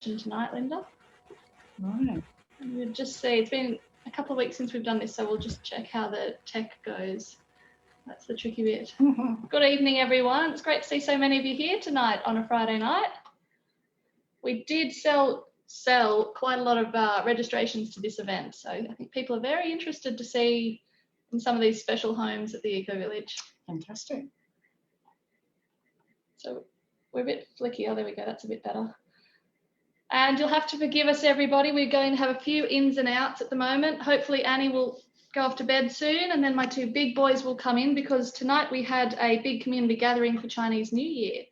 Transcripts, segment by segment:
tonight, Linda. Right. And we'll just see, it's been a couple of weeks since we've done this, so we'll just check how the tech goes. That's the tricky bit. Good evening, everyone. It's great to see so many of you here tonight on a Friday night. We did sell quite a lot of registrations to this event, so I think people are very interested to see in some of these special homes at the Ecovillage. Fantastic. So we're a bit flicky. Oh, there we go. That's a bit better. And you'll have to forgive us, everybody. We're going to have a few ins and outs at the moment. Hopefully Annie will go off to bed soon, and then my two big boys will come in, because tonight we had a big community gathering for Chinese New Year.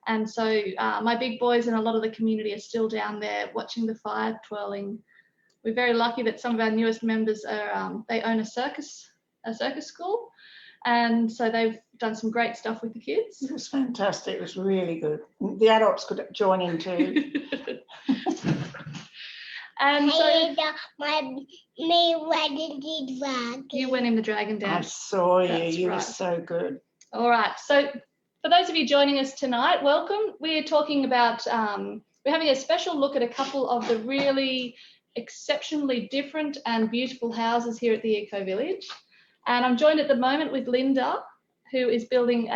And so my big boys and a lot of the community are still down there watching the fire twirling. We're very lucky that some of our newest members are, they own a circus school. And so they've done some great stuff with the kids. It was fantastic. It was really good. The adults could join in too. And so you went in the dragon dance. I saw you. That's you right. were so good. All right. So for those of you joining us tonight, welcome. We're talking about, we're having a special look at a couple of the really exceptionally different and beautiful houses here at the Ecovillage. And I'm joined at the moment with Linda, who is building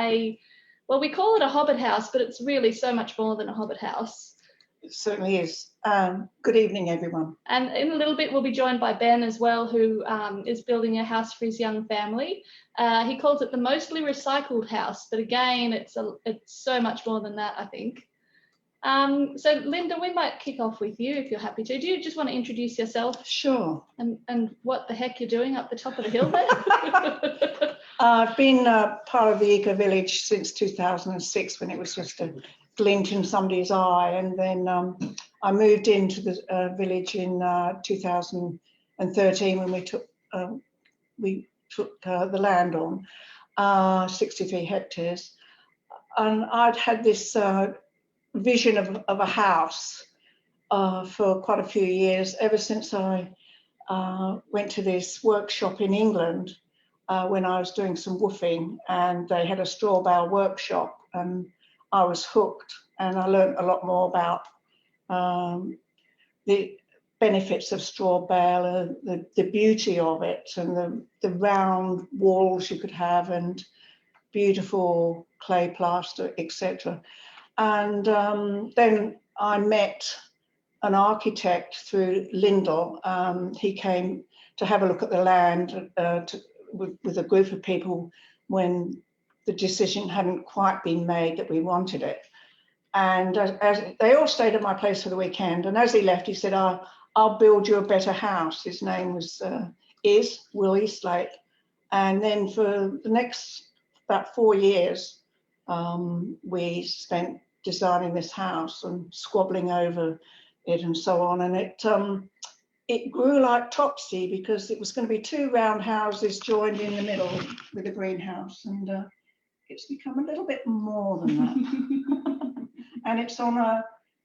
well, we call it a Hobbit house, but it's really so much more than a Hobbit house. It certainly is. Good evening, everyone. And in a little bit, we'll be joined by Ben as well, who is building a house for his young family. He calls it the mostly recycled house, but again, it's so much more than that, I think. So Linda, we might kick off with you if you're happy to. Do you just want to introduce yourself? Sure. And what the heck you're doing up the top of the hill there? I've been part of the Ecovillage since 2006, when it was just a glint in somebody's eye, and then I moved into the village in 2013 when we took the land on 63 hectares, and I'd had this vision of a house for quite a few years, ever since I went to this workshop in England when I was doing some woofing, and they had a straw bale workshop, and I was hooked, and I learned a lot more about the benefits of straw bale, the beauty of it, and the round walls you could have, and beautiful clay plaster, etc. And then I met an architect through Lindell. He came to have a look at the land with a group of people when the decision hadn't quite been made that we wanted it. And as they all stayed at my place for the weekend, and as he left, he said, I'll build you a better house. His name was Will Eastlake. And then for the next about 4 years, we spent designing this house and squabbling over it and so on. And it grew like topsy, because it was going to be 2 round houses joined in the middle with a greenhouse. And it's become a little bit more than that. And it's on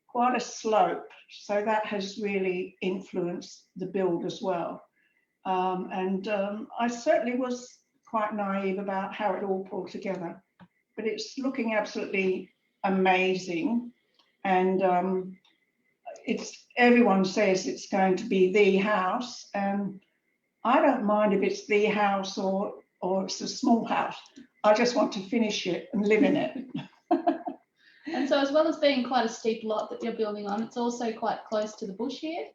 quite a slope, so that has really influenced the build as well. I certainly was quite naive about how it all pulled together, but it's looking absolutely amazing. And everyone says it's going to be the house, and I don't mind if it's the house or it's a small house. I just want to finish it and live in it. And so, as well as being quite a steep lot that you're building on, it's also quite close to the bush here.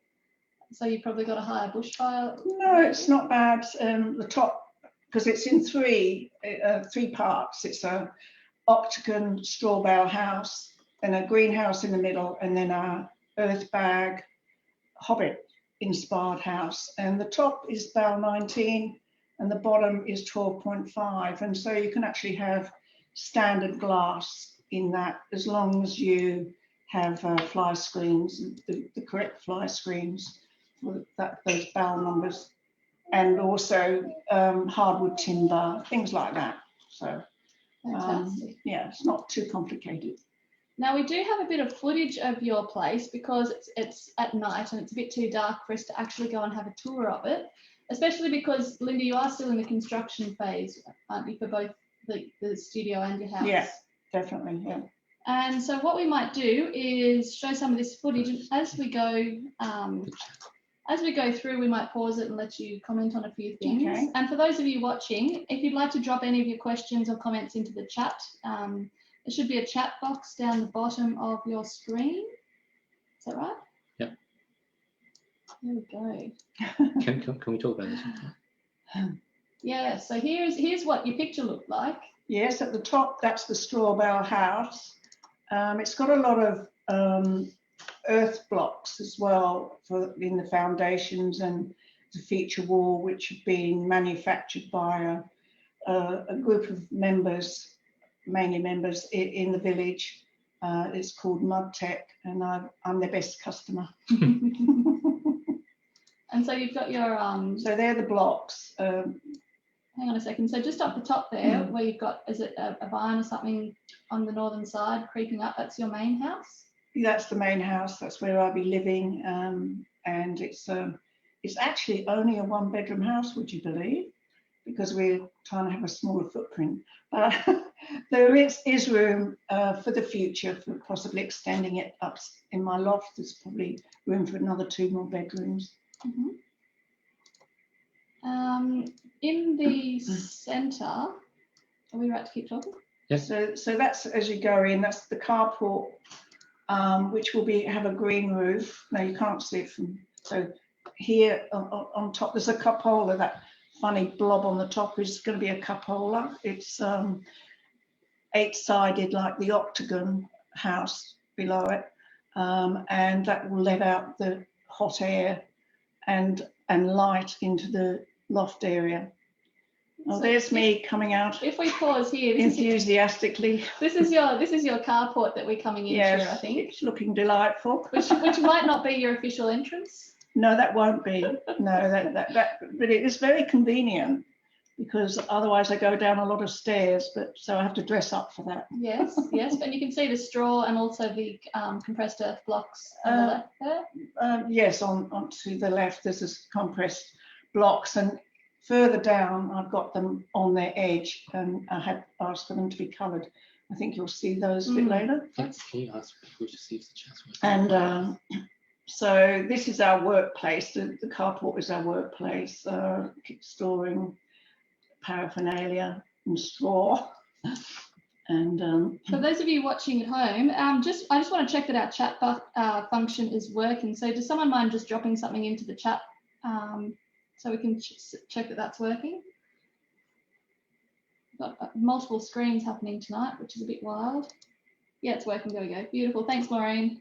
So you've probably got a higher bushfire. No, it's not bad. The top, because it's in three parts. It's a Octagon straw bale house, and a greenhouse in the middle, and then a earth bag Hobbit inspired house. And the top is bale 19 and the bottom is 12.5. And so you can actually have standard glass in that, as long as you have fly screens, the correct fly screens for those bale numbers, and also hardwood timber, things like that. So yeah, it's not too complicated. Now, we do have a bit of footage of your place, because it's at night and it's a bit too dark for us to actually go and have a tour of it, especially because, Linda, you are still in the construction phase, aren't you, for both the studio and your house? Yeah, definitely, yeah. And so what we might do is show some of this footage, and as we go through, we might pause it and let you comment on a few things. Okay. And for those of you watching, if you'd like to drop any of your questions or comments into the chat, there should be a chat box down the bottom of your screen. Is that right? Yep. There we go. Can we talk about this? Yeah, so here's what your picture looked like. Yes, at the top, that's the straw bale house. It's got a lot of earth blocks as well in the foundations and the feature wall, which have been manufactured by a group of members, mainly members in the village. It's called Mud Tech, and I'm their best customer. And so you've got your So they're the blocks. hang on a second. So just up the top there, where you've got, is it a vine or something on the northern side creeping up? That's your main house? That's the main house. That's where I'll be living, and it's actually only a one-bedroom house, would you believe? Because we're trying to have a smaller footprint. There is room for the future for possibly extending it up in my loft. There's probably room for another 2 more bedrooms. Mm-hmm. In the centre, are we right to keep talking? Yes. So that's, as you go in, that's the carport, which will have a green roof. Now you can't see it from, so here on top there's a cupola. That funny blob on the top is going to be a cupola. It's 8-sided like the Octagon House below it, and that will let out the hot air and light into the loft area. Oh, So there's me coming out If we pause here, enthusiastically. this is your carport that we're coming into, Yes, I think. it's looking delightful. Which might not be your official entrance. No, that won't be. No, but it is very convenient, because otherwise I go down a lot of stairs, so I have to dress up for that. Yes, yes, and you can see the straw and also the compressed earth blocks on the left there. Yes, to the left there's this compressed blocks, and further down I've got them on their edge, and I had asked for them to be coloured. I think you'll see those a bit later. Can you ask people to see if the chat's working? And so this is our workplace. The carport is our workplace, storing paraphernalia and straw. And For those of you watching at home, I just want to check that our chat function is working. So does someone mind just dropping something into the chat so we can check that that's working? We've got multiple screens happening tonight, which is a bit wild. Yeah, it's working. There we go. Beautiful. Thanks, Maureen.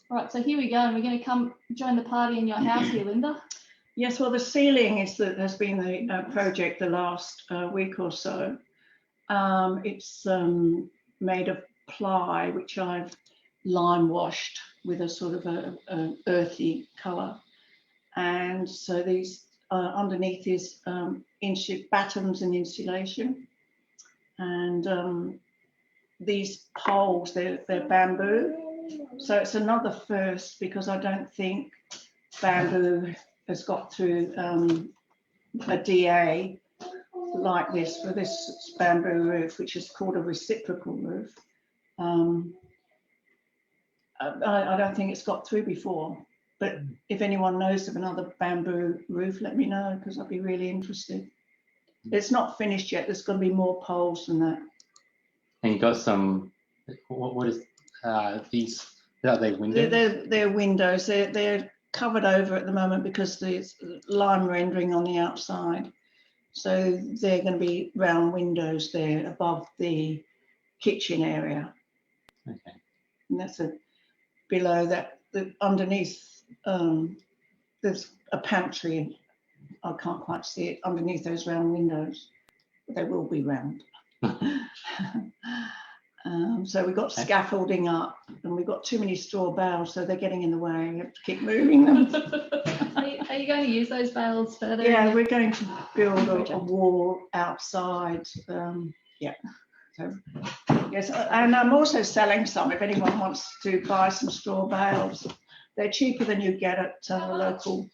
All right, so here we go, and we're going to come join the party in your house here, Linda. yes, well, the ceiling has been the project the last week or so. It's made of ply, which I've lime washed with a sort of a earthy colour. And so these underneath is battens and insulation. And these poles, they're bamboo. So it's another first, because I don't think bamboo has got through a DA like this for this bamboo roof, which is called a reciprocal roof. I don't think it's got through before, but if anyone knows of another bamboo roof, let me know, because I'd be really interested. It's not finished yet. There's going to be more poles than that. And you got some, what is these, are they windows? They're windows. They're covered over at the moment because there's lime rendering on the outside. So they're going to be round windows there above the kitchen area. Okay. And that's below that, underneath, there's a pantry. I can't quite see it underneath those round windows, but they will be round. So we've got scaffolding up, and we've got too many straw bales, so they're getting in the way. We have to keep moving them. Are you going to use those bales further? Yeah, we're going to build a wall outside. Yeah. So, yes, and I'm also selling some if anyone wants to buy some straw bales. They're cheaper than you get at local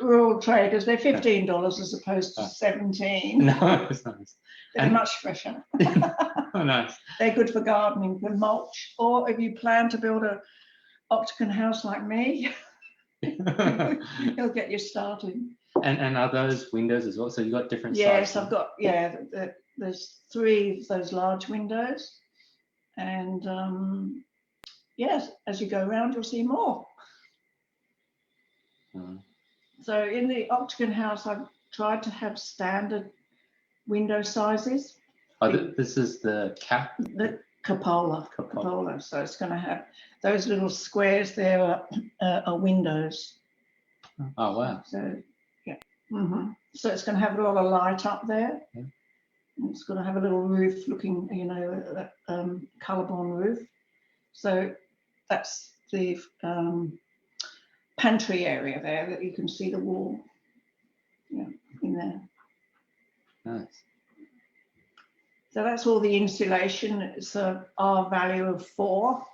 rural traders. They're $15 as opposed to $17. No, it's nice. They're much fresher. Oh, nice. They're good for gardening, for mulch, or if you plan to build a Octagon house like me, it'll get you started. And are those windows as well? So you've got different Yes, sizes? I've got, yeah, there's 3 of those large windows. And yes, as you go around, you'll see more. Mm. So in the Octagon house, I've tried to have standard window sizes. Oh, this is the cap? The cupola. So it's going to have those little squares there are windows. Oh, wow. So yeah, so it's going to have a lot of light up there. Yeah. And it's going to have a little roof looking, you know, colourborn roof. So that's the pantry area there that you can see the wall. Yeah, in there. Nice. So that's all the insulation. It's a R value of 4.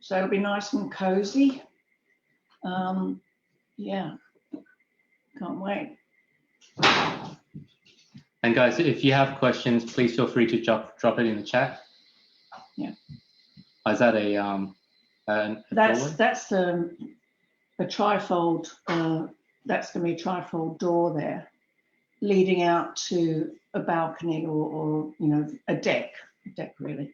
So it'll be nice and cozy. Yeah, can't wait. And guys, if you have questions, please feel free to drop it in the chat. Yeah. Is that a That's a trifold. That's going to be a trifold door there, leading out to a balcony or you know, a deck really.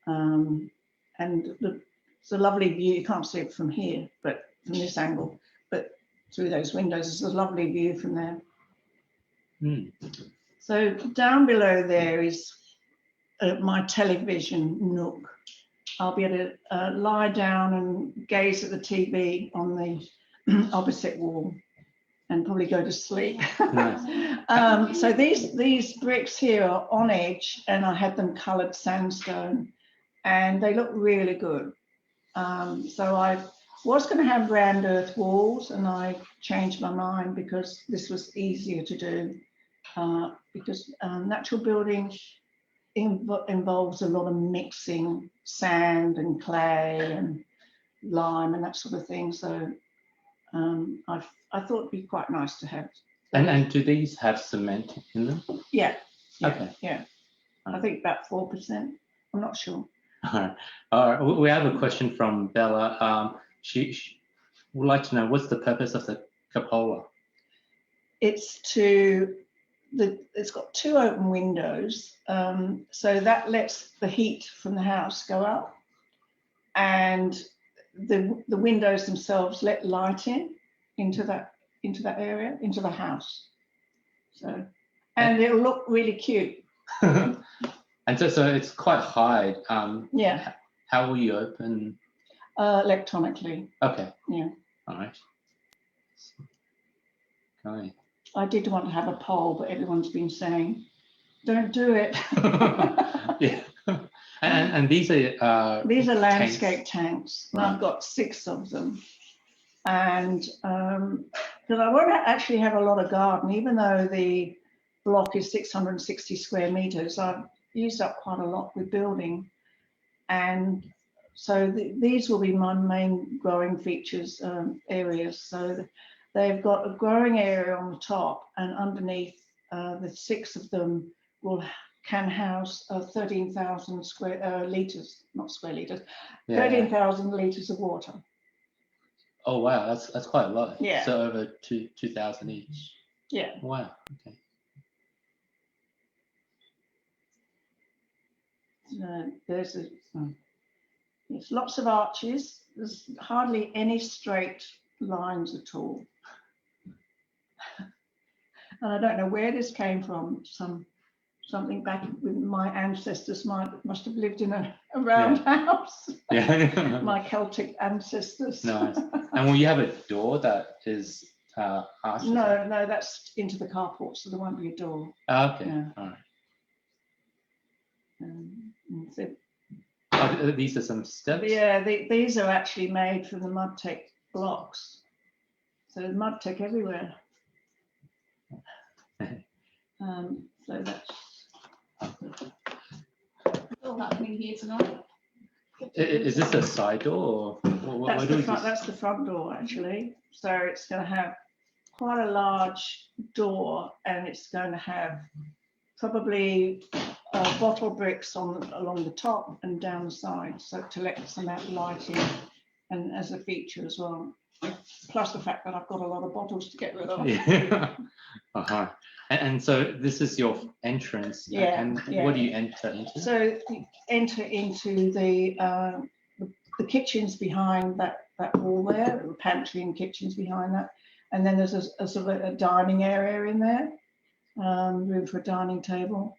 And it's a lovely view. You can't see it from here, but from this angle, but through those windows, it's a lovely view from there. Mm. So down below there is my television nook. I'll be able to lie down and gaze at the TV on the opposite wall and probably go to sleep. Nice. So these bricks here are on edge, and I had them coloured sandstone, and they look really good. So I was going to have round earth walls, and I changed my mind because this was easier to do. Because natural building involves a lot of mixing sand and clay and lime and that sort of thing. So I thought it'd be quite nice to have. And do these have cement in them? Yeah. Okay. Yeah. I think about 4%. I'm not sure. All right. We have a question from Bella. She would like to know, what's the purpose of the cupola? It's it's got 2 open windows, so that lets the heat from the house go up, and the windows themselves let light into that area, into the house. So, and it'll look really cute. And so it's quite high. Yeah. How will you open? Electronically. Okay. Yeah. All right. Okay. I did want to have a poll, but everyone's been saying, don't do it. Yeah. And these are landscape tanks. Right. I've got 6 of them. And because I won't actually have a lot of garden, even though the block is 660 square meters, I've used up quite a lot with building. And so these will be my main growing features areas. So they've got a growing area on the top, and underneath the 6 of them can house 13,000 litres, not square litres, 13,000 litres of water. Oh wow, that's quite a lot. Yeah. So over 2,000 each. Yeah. Wow. Okay. There's lots of arches. There's hardly any straight lines at all. And I don't know where this came from. Something back with my ancestors must have lived in a roundhouse. Yeah. My Celtic ancestors. Nice. And will you have a door that is arched? No, that's into the carport, so there won't be a door. Okay. Yeah. All right. So, these are some steps? Yeah, these are actually made from the Mudtech blocks. So there's Mudtech everywhere. So that's all happening here tonight. Is this a side door? Or that's the front door, actually. So it's going to have quite a large door, and it's going to have probably bottle bricks along the top and down the side, so to let some out lighting and as a feature as well. Plus the fact that I've got a lot of bottles to get rid of. Yeah. And so this is your entrance. Yeah, And yeah. what do you enter into? So you enter into the kitchens behind that wall there, the pantry and kitchens behind that, and then there's a sort of a dining area in there, room for a dining table,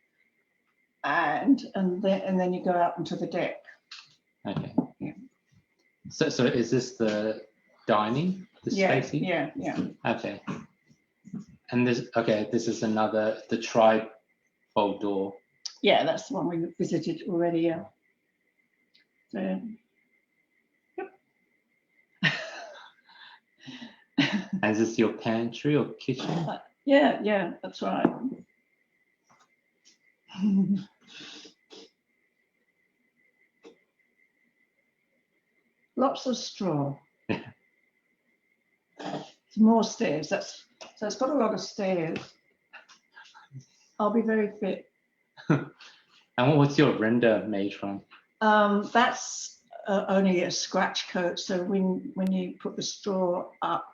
and then you go out onto the deck. Okay. Yeah. So is this the dining? The space here? Yeah. Okay. And this is the tri-fold door. Yeah, that's the one we visited already. Yeah. So, yep. And is this your pantry or kitchen? Yeah, that's right. Lots of straw. More stairs. So it's got a lot of stairs. I'll be very fit. And what's your render made from? That's only a scratch coat. So when you put the straw up,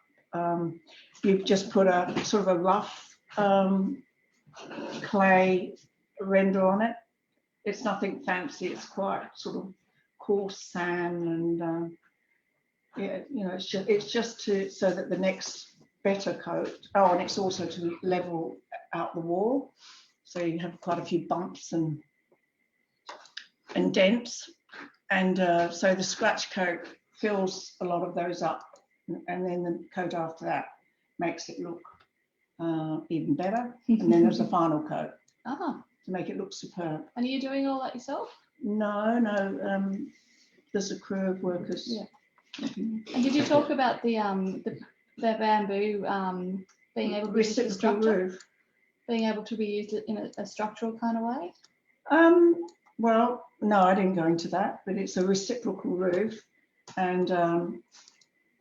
you just put a sort of a rough clay render on it. It's nothing fancy. It's quite sort of coarse sand, and it's just so that the next better coat. Oh, and it's also to level out the wall, so you have quite a few bumps and dents, and so the scratch coat fills a lot of those up, and then the coat after that makes it look even better, and then there's a final coat to make it look superb. And are you doing all that yourself? No, there's a crew of workers. Yeah. And did you talk about the bamboo being able to be used as a structure? Roof. Being able to be used in a structural kind of way? Well, no, I didn't go into that, but it's a reciprocal roof, and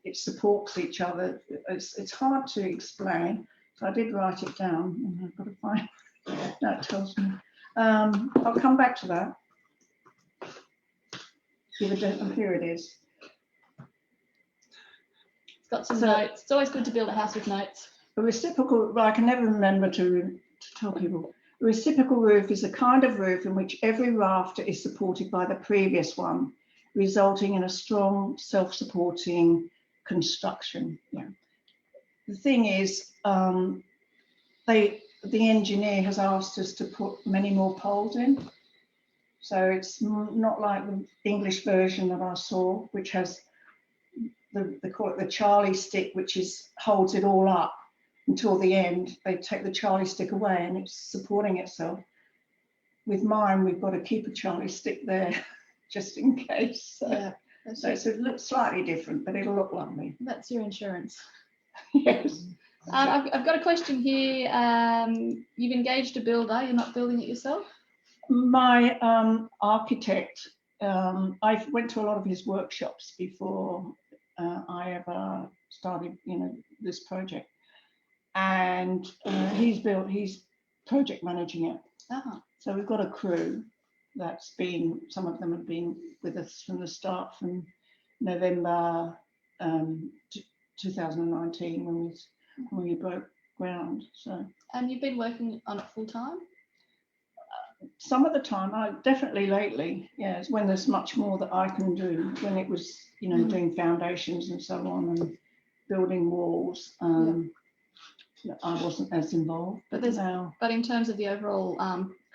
it supports each other. It's hard to explain, so I did write it down, and I've got to find. That tells me. I'll come back to that. Here it is. It's got some notes. It's always good to build a house with notes. A reciprocal, well, I can never remember to tell people. A reciprocal roof is a kind of roof in which every rafter is supported by the previous one, resulting in a strong, self-supporting construction. Yeah. The thing is, the engineer has asked us to put many more poles in. So it's not like the English version that I saw, which has they call it the Charlie stick, which holds it all up until the end. They take the Charlie stick away and it's supporting itself. With mine, we've got to keep a Charlie stick there just in case. Yeah. So it looks slightly different, but it'll look lovely. That's your insurance. Yes. I've got a question here. You've engaged a builder. You're not building it yourself? My architect, I went to a lot of his workshops before I ever started, this project, and he's project managing it. So we've got a crew some of them have been with us from the start, from November 2019 when we broke ground. So. And you've been working on it full time? Some of the time, definitely lately, yes, when there's much more that I can do. When it was, doing foundations and so on and building walls, I wasn't as involved. But in terms of the overall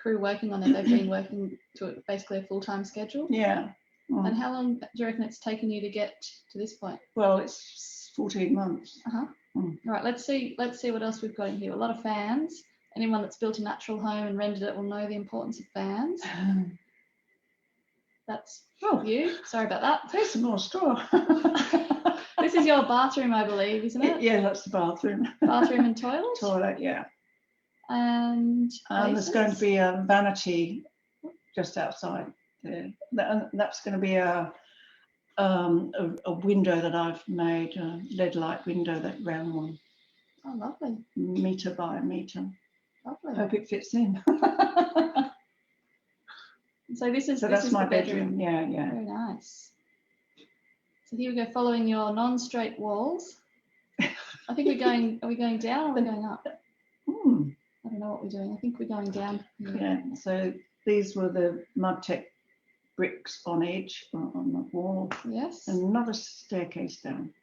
crew working on it, they've been working to basically a full-time schedule. Yeah. And how long do you reckon it's taken you to get to this point? Well, it's 14 months. All right, let's see what else we've got in here. A lot of fans. Anyone that's built a natural home and rendered it will know the importance of fans. That's you. Sorry about that. There's some more straw. This is your bathroom, I believe, isn't it? Yeah, that's the bathroom. Bathroom and toilet? Toilet, yeah. And there's going to be a vanity just outside there. That's going to be a window that I've made, a LED light window, that round one. Oh, lovely. Metre by metre. Lovely. Hope it fits in. So this is that's my the bedroom. Yeah, yeah. Very nice. So here we go, following your non-straight walls. I think we're going. Are we going down or are we going up? I don't know what we're doing. I think we're going down. Yeah. So these were the Mudtech bricks on edge on the wall. Yes. And another staircase down.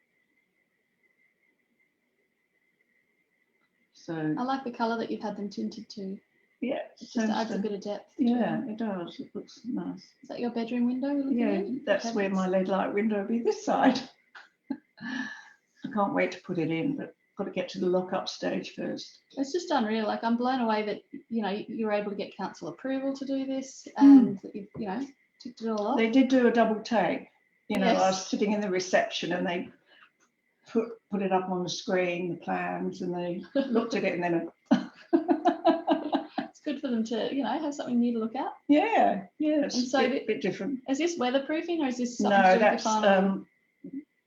So I like the colour that you've had them tinted to. yeah, It just adds a bit of depth. Yeah, it does. It looks nice. Is that your bedroom window? Yeah, that's where my lead light window will be, this side. I can't wait to put it in, but got to get to the lock-up stage first. It's just unreal. Like, I'm blown away that you were able to get council approval to do this, and that you ticked it all off. They did do a double take. Yes. I was sitting in the reception and they put it up on the screen, the plans, and they looked at it and then. It's good for them to have something new to look at. Yeah, it's and so a bit different. Is this weatherproofing or is this something No, to do with that's the final?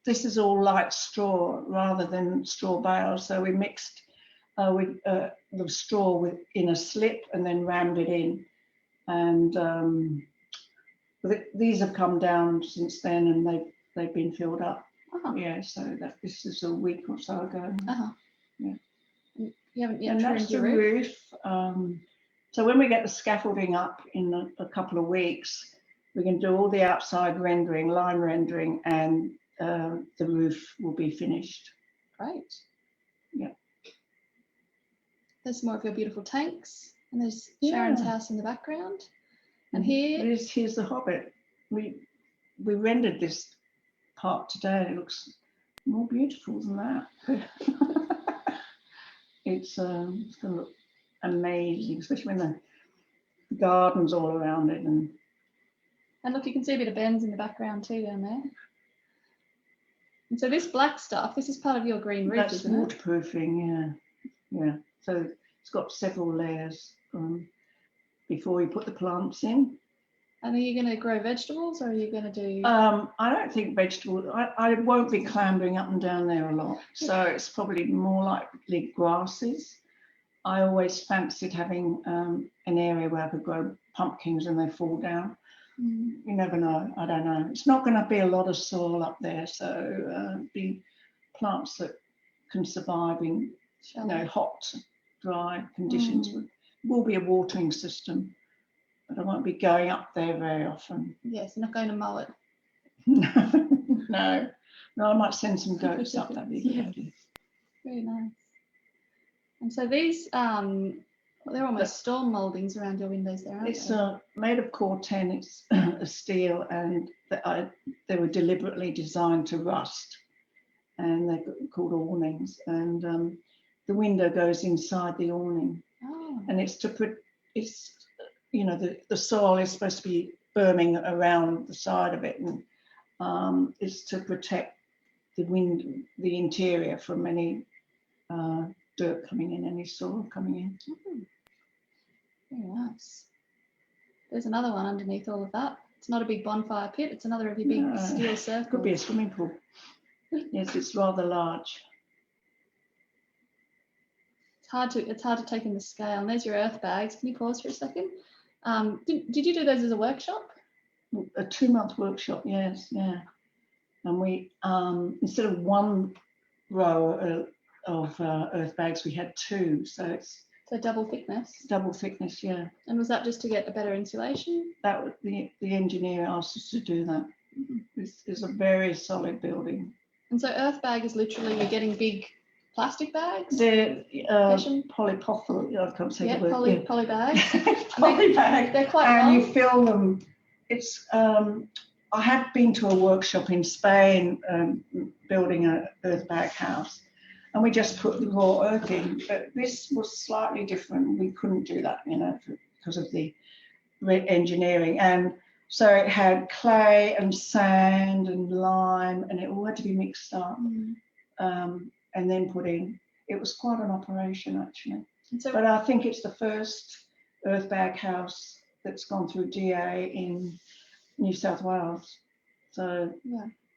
this is all light straw rather than straw bale. So we mixed with the straw in a slip and then rammed it in, and these have come down since then and they've been filled up. Yeah, so this is a week or so ago. Yeah. You haven't yet and trimmed that's your the roof. So when we get the scaffolding up in a couple of weeks, we can do all the outside rendering, line rendering, and the roof will be finished. Great. Yeah. There's more of your beautiful tanks, and there's Sharon's house in the background. And here's the Hobbit. We rendered this part today. It looks more beautiful than that. It's going to look amazing, especially when the garden's all around it. And look, you can see a bit of Ben's in the background too down there. And so this black stuff, this is part of your green roof, isn't it? That's waterproofing, yeah. So it's got several layers before you put the plants in. And are you going to grow vegetables or are you going to do? I don't think vegetables. I won't be clambering up and down there a lot, so it's probably more likely grasses. I always fancied having an area where I could grow pumpkins and they fall down. You never know. I don't know. It's not going to be a lot of soil up there, so be plants that can survive in hot, dry conditions. Will be a watering system. But I won't be going up there very often. Yes, you're not going to mow it. No, I might send some goats up. That'd be a good idea. Very nice. And so these, they're almost storm mouldings around your windows there, aren't it's they? made of corten. It's a steel, and they were deliberately designed to rust, and they're called awnings. And the window goes inside the awning, and it's to put it's. The soil is supposed to be berming around the side of it, and it's to protect the interior from any dirt coming in, any soil coming in. Very nice. There's another one underneath all of that. It's not a big bonfire pit, it's another of your big steel circles. Could be a swimming pool. Yes, it's rather large. It's hard to take in the scale. And there's your earth bags. Can you pause for a second? Did you do those as a workshop? A 2-month workshop, yes, yeah. And we instead of one row of earth bags, we had 2, so it's double thickness. Double thickness, yeah. And was that just to get a better insulation? That was the engineer asked us to do that. It's a very solid building. And so earth bag is literally you're getting big plastic bags? They're polypropyl. I can't say the word. Poly bags. Poly bag. They're quite and long. You fill them. It's. I had been to a workshop in Spain building an earth bag house, and we just put the raw earth in. But this was slightly different. We couldn't do that, because of the engineering. And so it had clay and sand and lime, and it all had to be mixed up. And then put in. It was quite an operation, actually. But I think it's the first earth bag house that's gone through DA in New South Wales. So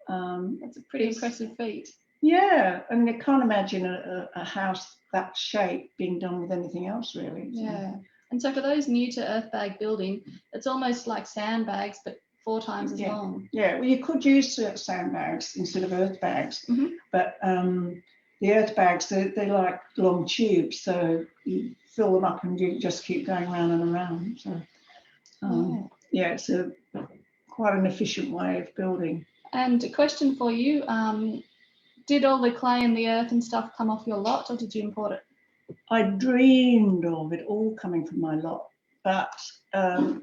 that's a pretty impressive feat. Yeah, and I can't imagine a house that shape being done with anything else, really. Yeah. And so for those new to earth bag building, it's almost like sandbags, but 4 times as long. Yeah, well, you could use sandbags instead of earth bags, but the earth bags, they're like long tubes, so you fill them up and you just keep going round and around. So, yeah, it's quite an efficient way of building. And a question for you, did all the clay and the earth and stuff come off your lot, or did you import it? I dreamed of it all coming from my lot, but there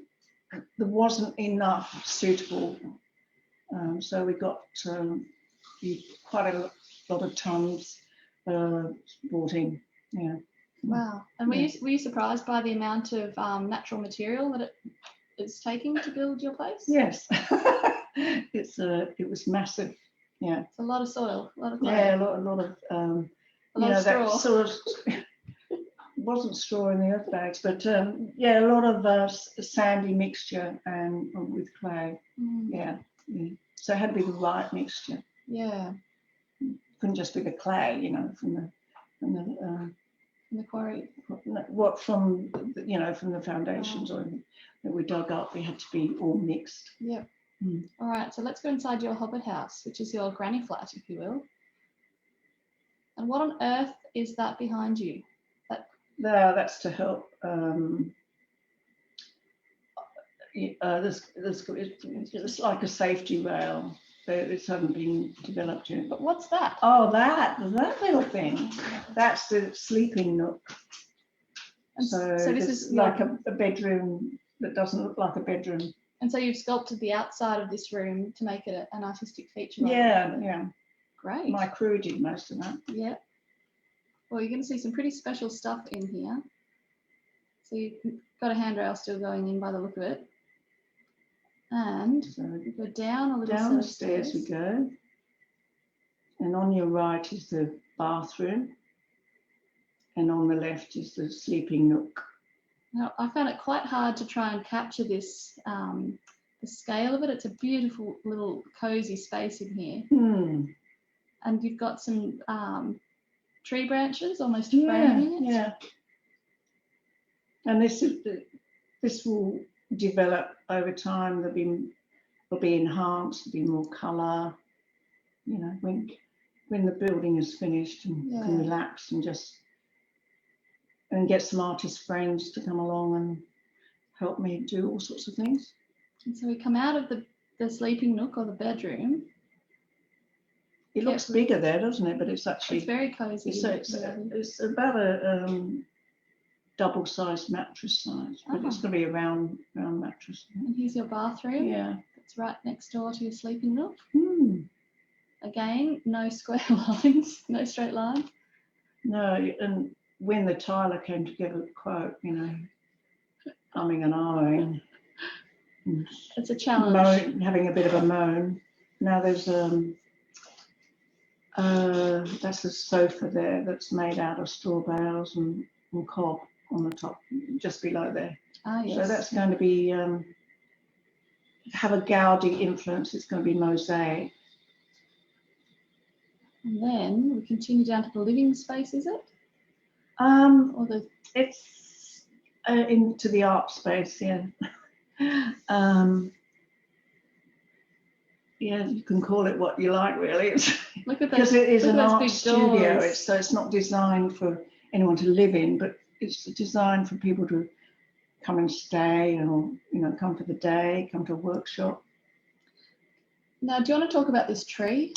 wasn't enough suitable, so we got quite a lot of tons brought in. Yeah. Wow. And were you surprised by the amount of natural material that it is taking to build your place? Yes. It was massive. Yeah. It's a lot of soil, a lot of clay. Yeah, a lot of a lot of straw. that sort of wasn't straw in the earth bags, but yeah, a lot of sandy mixture and with clay. Yeah. So it had to be the right mixture. Yeah. Couldn't just be the clay, from the quarry. From the foundations or that we dug up. We had to be all mixed. Yeah. All right, so let's go inside your Hobbit house, which is your granny flat, if you will. And what on earth is that behind you? That's to help. It's like a safety rail. It hasn't been developed yet. But what's that? Oh, that little thing. That's the sleeping nook. And so this is like a bedroom that doesn't look like a bedroom. And so you've sculpted the outside of this room to make it an artistic feature. Yeah. Great. My crew did most of that. Yeah. Well, you're going to see some pretty special stuff in here. So you've got a handrail still going in by the look of it. And so we go down a little down the stairs we go. And on your right is the bathroom. And on the left is the sleeping nook. Now, I found it quite hard to try and capture this, the scale of it. It's a beautiful little cozy space in here. And you've got some tree branches almost framing it. Yeah. And this will develop over time. Will be enhanced. There'll be more colour. When the building is finished and can relax and get some artist friends to come along and help me do all sorts of things. And so we come out of the sleeping nook or the bedroom. It looks bigger there, doesn't it? But it's actually very cozy. It's about a double-sized mattress size, but it's going to be a round mattress. And here's your bathroom. Yeah. It's right next door to your sleeping nook. Again, no square lines, no straight line. No, and when the tiler came to give a quote, umming and ahhing. It's a challenge. Having a bit of a moan. Now there's that's a sofa there that's made out of straw bales and cob on the top, just below there. Ah, yes. So that's going to be have a Gaudi influence. It's going to be mosaic. And then we continue down to the living space, is it? It's into the art space, yeah. Yeah, you can call it what you like, really. Look at because it is an art studio. Doors. So it's not designed for anyone to live in, but it's designed for people to come and stay, or come for the day, come to a workshop. Now, do you want to talk about this tree?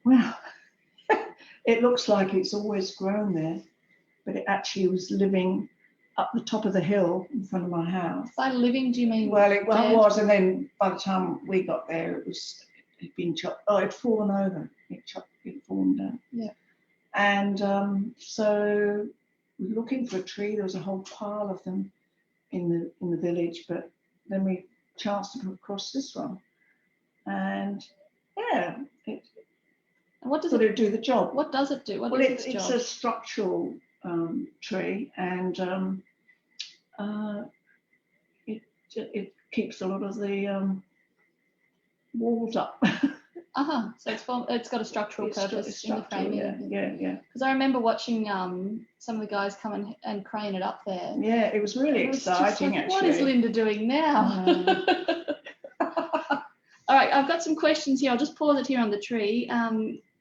Well, it looks like it's always grown there, but it actually was living up the top of the hill in front of my house. By living, do you mean? Well, it was, and then by the time we got there, it'd been chopped. Oh, it'd fallen over. It'd fallen down. Yeah. And so we were looking for a tree. There was a whole pile of them in the village, but then we chanced to come across this one, and yeah, what does it do the job? What does it do? It's a structural tree, and it keeps a lot of the walls up. So it's got a structural purpose in the framing. Yeah. Because I remember watching some of the guys come and crane it up there. Yeah, it was really exciting, like, actually. What is Linda doing now? All right, I've got some questions here. I'll just pause it here on the tree.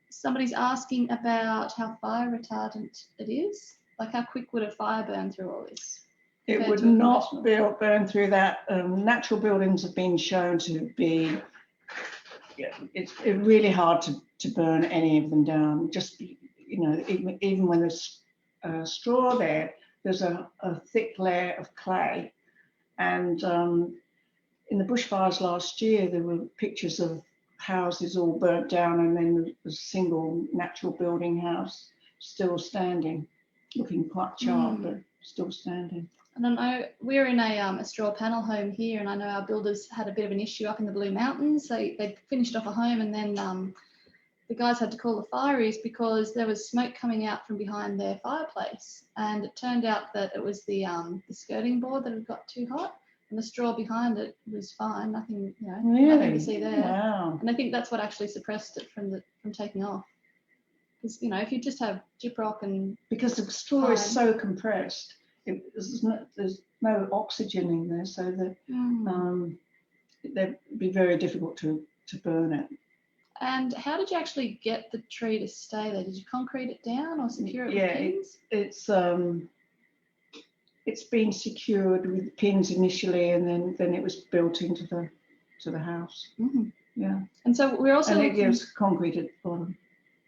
Somebody's asking about how fire retardant it is. Like, how quick would a fire burn through all this? It would not burn through that. Natural buildings have been shown to be, it's really hard to burn any of them down. Just, even when there's straw there's a thick layer of clay. And in the bushfires last year, there were pictures of houses all burnt down, and then a single natural building house still standing, looking quite charred, but still standing. And I know we're in a straw panel home here, and I know our builders had a bit of an issue up in the Blue Mountains. They finished off a home, and then the guys had to call the fireys because there was smoke coming out from behind their fireplace, and it turned out that it was the skirting board that had got too hot. And the straw behind it was fine, nothing, nothing to see there. Wow. And I think that's what actually suppressed it from taking off. Because if you just have gyprock and because the straw is so compressed, there's no oxygen in there, so they'd be very difficult to burn it. And how did you actually get the tree to stay there? Did you concrete it down or secure it with pins? It's been secured with pins initially, and then it was built into the house. Yeah. And so we're also it gives concrete at the bottom.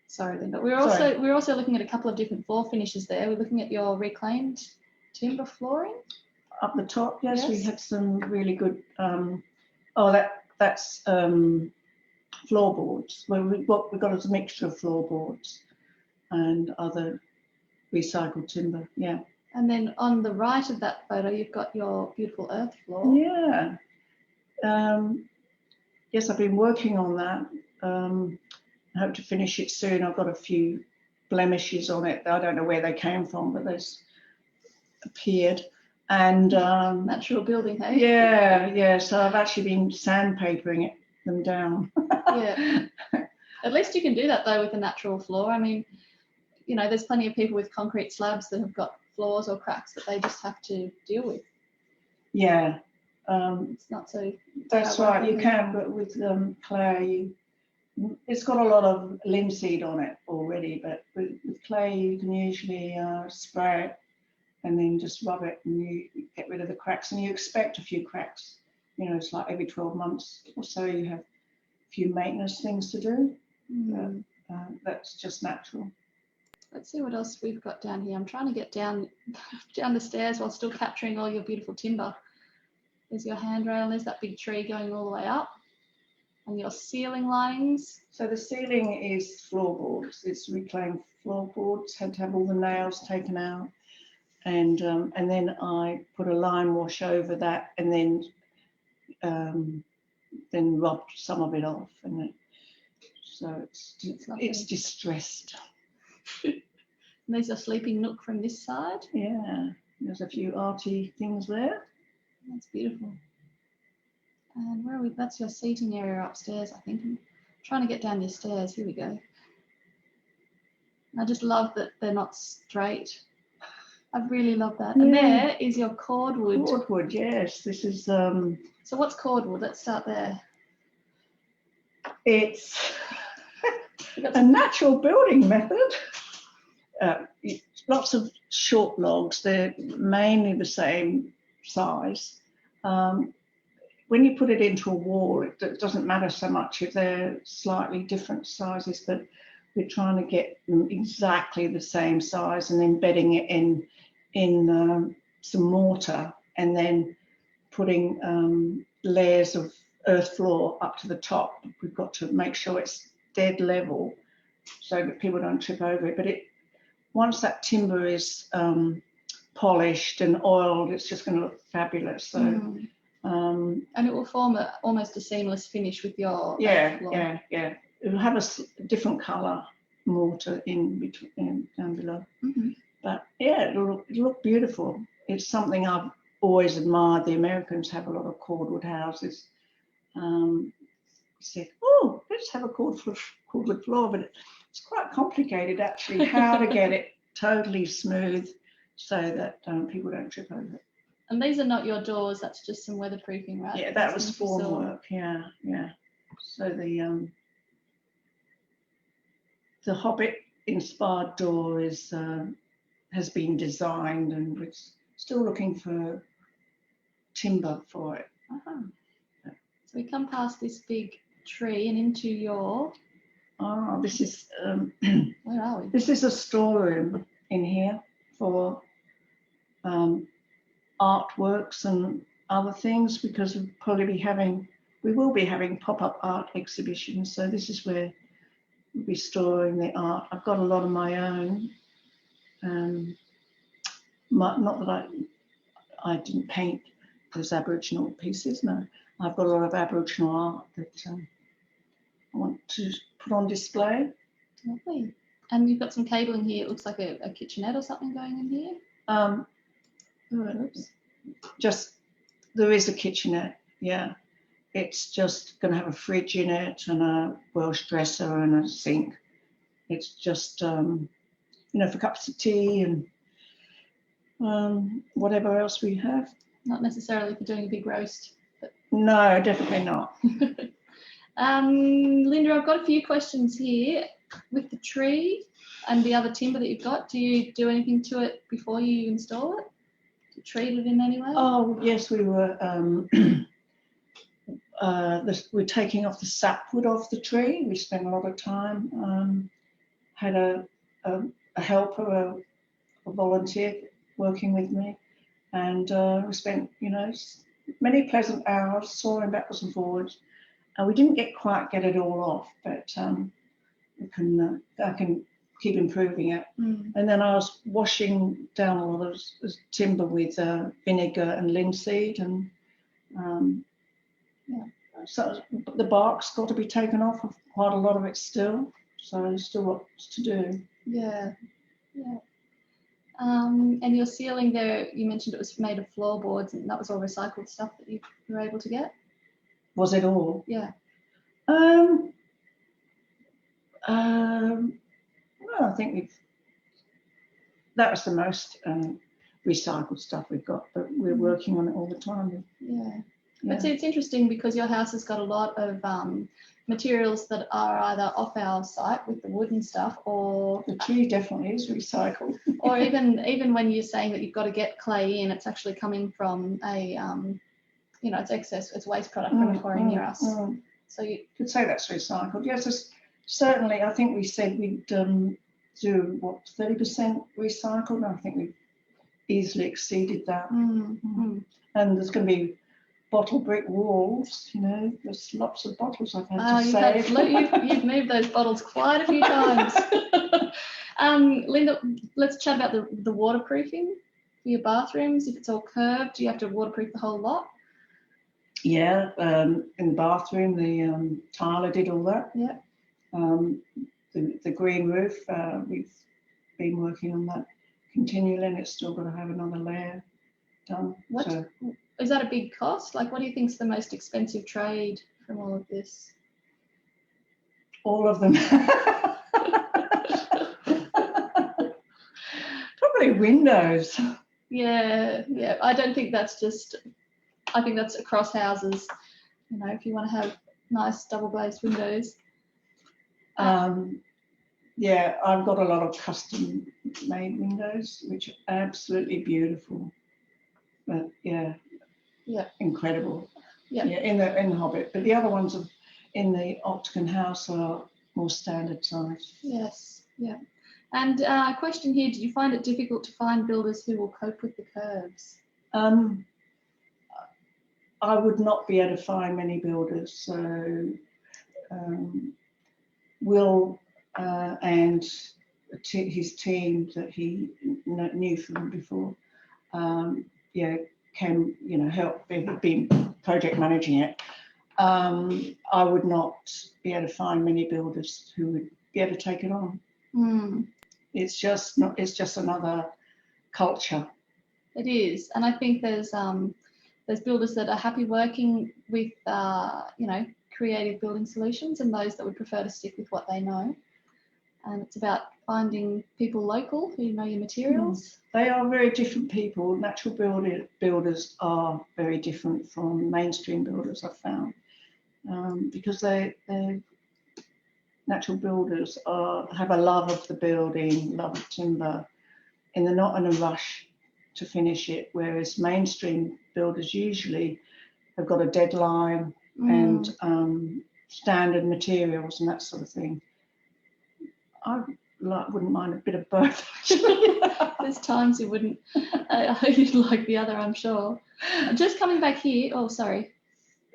Sorry, Linda. We're also looking at a couple of different floor finishes there. We're looking at your reclaimed timber flooring. Up the top, yes. We had some really good. That's floorboards. Well, what we got is a mixture of floorboards and other recycled timber. Yeah. And then on the right of that photo, you've got your beautiful earth floor. Yeah. Yes, I've been working on that. I hope to finish it soon. I've got a few blemishes on it. I don't know where they came from, but they've appeared. And natural building, hey? Yeah. So I've actually been sandpapering them down. Yeah. At least you can do that though with a natural floor. I mean, there's plenty of people with concrete slabs that have got flaws or cracks that they just have to deal with. Yeah. It's not so. That's right. You can, but with clay, it's got a lot of linseed on it already. But with clay, you can usually spray it and then just rub it, and you get rid of the cracks. And you expect a few cracks. It's like every 12 months or so you have a few maintenance things to do. But that's just natural. Let's see what else we've got down here. I'm trying to get down the stairs while still capturing all your beautiful timber. There's your handrail, and there's that big tree going all the way up. And your ceiling linings. So the ceiling is floorboards. It's reclaimed floorboards. Had to have all the nails taken out. And then I put a lime wash over that, and then rubbed some of it off. So it's distressed. And there's a sleeping nook from this side. Yeah, there's a few arty things there. That's beautiful. And where are we? That's your seating area upstairs, I think. I'm trying to get down your stairs. Here we go. I just love that they're not straight. I really love that. And there is your cordwood. Cordwood, yes. This is. So what's cordwood? Let's start there. It's a natural building method. Lots of short logs. They're mainly the same size. When you put it into a wall, it doesn't matter so much if they're slightly different sizes, but we're trying to get them exactly the same size and embedding it in some mortar, and then putting layers of earth floor up to the top. We've got to make sure it's dead level so that people don't trip over it. But once that timber is polished and oiled, it's just going to look fabulous. So, and it will form almost a seamless finish with your floor. Yeah. It'll have a different colour mortar in between down below. But yeah, it'll look beautiful. It's something I've always admired. The Americans have a lot of cordwood houses. said, oh, let's have a cordwood floor, but it's quite complicated actually how to get it totally smooth so that people don't trip over it. And these are not your doors, that's just some weatherproofing, right? Yeah, that was formwork, yeah. So the Hobbit inspired door has been designed, and we're still looking for timber for it. So we come past this big tree and into your... Oh, this is where are we? This is a storeroom in here for artworks and other things, because we will be having pop-up art exhibitions. So this is where we'll be storing the art. I've got a lot of my own. Not that I didn't paint those Aboriginal pieces, no. I've got a lot of Aboriginal art that I want to put on display. Lovely. And you've got some cabling here. It looks like a kitchenette or something going in here. Oops. Just, there is a kitchenette, yeah. It's just going to have a fridge in it and a Welsh dresser and a sink. It's just, for cups of tea and whatever else we have. Not necessarily for doing a big roast. But... No, definitely not. Linda, I've got a few questions here. With the tree and the other timber that you've got, do you do anything to it before you install it? Do you treat it in any way? Oh, yes, we were. We're taking off the sapwood off the tree. We spent a lot of time. Had a helper, a volunteer working with me, and we spent, many pleasant hours sawing backwards and forwards. We didn't quite get it all off, but I can keep improving it. And then I was washing down a lot of timber with vinegar and linseed, and so the bark's got to be taken off, quite a lot of it still, so there's still lots to do. Yeah. And your ceiling there, you mentioned it was made of floorboards, and that was all recycled stuff that you were able to get? Was it all? Yeah. Well, I think that was the most recycled stuff we've got, but we're working on it all the time. Yeah. But it's interesting because your house has got a lot of materials that are either off our site with the wood and stuff, or the tree definitely is recycled. Or even when you're saying that you've got to get clay in, it's actually coming from a it's excess, it's waste product from a quarry near us. So you could say that's recycled. Yes, certainly. I think we said we'd do 30% recycled. I think we've easily exceeded that. And there's going to be bottle brick walls. There's lots of bottles I've had to save. You've moved those bottles quite a few times. Linda, let's chat about the waterproofing for your bathrooms. If it's all curved, do you have to waterproof the whole lot? Yeah, in the bathroom, the tiler did all that. Yeah. The green roof, we've been working on that continually, and it's still got to have another layer done. Is that a big cost? Like, what do you think is the most expensive trade from all of this? All of them. Probably windows. Yeah. I don't think that's just... I think that's across houses, if you want to have nice double glazed windows. Yeah, I've got a lot of custom made windows, which are absolutely beautiful. But yeah, incredible. Yeah, in the Hobbit. But the other ones in the Octagon House are more standard size. Yes, yeah. And a question here, did you find it difficult to find builders who will cope with the curves? I would not be able to find many builders, so Will and his team that he knew from before, can help. They've been project managing it. I would not be able to find many builders who would be able to take it on. It's just another culture. It is, and I think there's builders that are happy working with creative building solutions and those that would prefer to stick with what they know. And it's about finding people local who know your materials. They are very different people. Natural builders are very different from mainstream builders, I've found, because they natural builders have a love of the building, love of timber, and they're not in a rush to finish it, whereas mainstream builders usually have got a deadline and standard materials and that sort of thing. I wouldn't mind a bit of both, actually. There's times you wouldn't. You'd like the other, I'm sure. Just coming back here. Oh, sorry.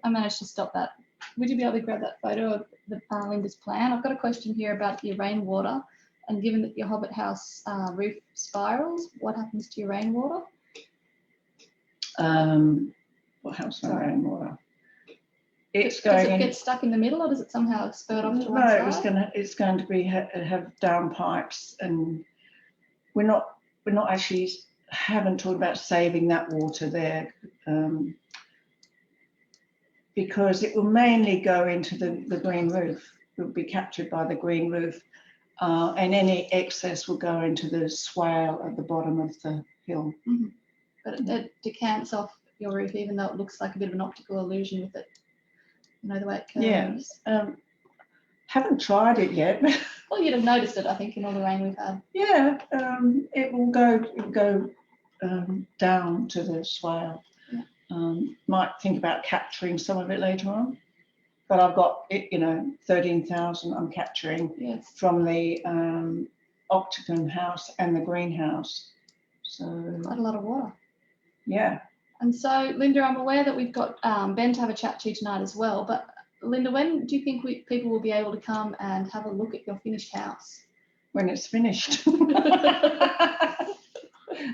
I managed to stop that. Would you be able to grab that photo of the Linda's plan? I've got a question here about your rainwater. And given that your Hobbit house roof spirals, what happens to your rainwater? What happens to rainwater? Does it get stuck in the middle, or does it somehow spurt off to one side? No, it's going to be have downpipes, and we're not actually haven't talked about saving that water there, because it will mainly go into the green roof. It will be captured by the green roof, and any excess will go into the swale at the bottom of the hill. Mm-hmm. But it decants off your roof, even though it looks like a bit of an optical illusion with it. You know, the way it curves. Yeah. Haven't tried it yet. Well, you'd have noticed it, I think, in all the rain we've had. Yeah, it will go down to the swale. Yeah. Might think about capturing some of it later on, but I've got it, 13,000 I'm capturing from the Octagon House and the greenhouse. So quite a lot of water. Yeah. And so, Linda, I'm aware that we've got Ben to have a chat to tonight as well. But Linda, when do you think people will be able to come and have a look at your finished house? When it's finished.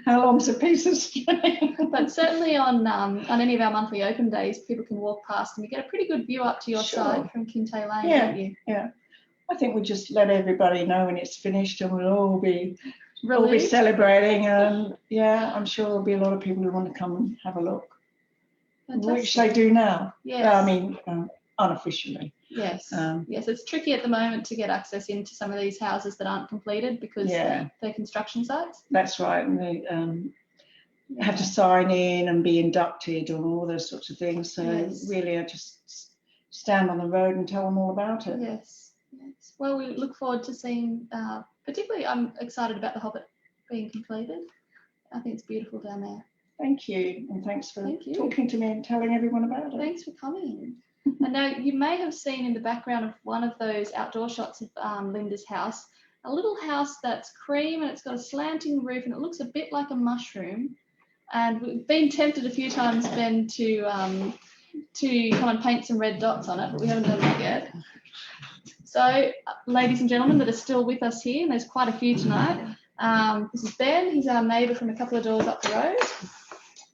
How long's a piece of string? But certainly on any of our monthly open days, people can walk past and you get a pretty good view up to your side from Kintay Lane, don't you? Yeah. I think we just let everybody know when it's finished, and we'll all be celebrating. And I'm sure there'll be a lot of people who want to come and have a look. Fantastic. Which they do now. Yes. I mean, unofficially. Yes. Yes, it's tricky at the moment to get access into some of these houses that aren't completed because they're construction sites. That's right, and they have to sign in and be inducted and all those sorts of things. So really, I just stand on the road and tell them all about it. Yes. Well, we look forward to seeing. Particularly, I'm excited about the Hobbit being completed. I think it's beautiful down there. Thank you, and thanks for talking to me and telling everyone about it. Thanks for coming. I know you may have seen in the background of one of those outdoor shots of Linda's house, a little house that's cream and it's got a slanting roof and it looks a bit like a mushroom. And we've been tempted a few times, Ben, to come and paint some red dots on it, but we haven't done that yet. So, ladies and gentlemen that are still with us here, and there's quite a few tonight, this is Ben. He's our neighbour from a couple of doors up the road.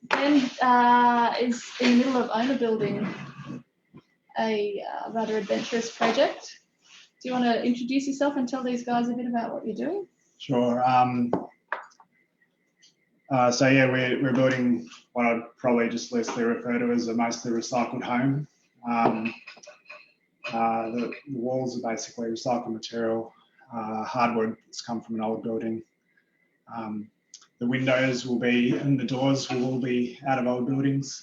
Ben is in the middle of owner building a rather adventurous project. Do you want to introduce yourself and tell these guys a bit about what you're doing? Sure. We're building what I'd probably just loosely refer to as a mostly recycled home. The walls are basically recycled material, hardwood that's come from an old building. The windows will be, and the doors will all be out of old buildings.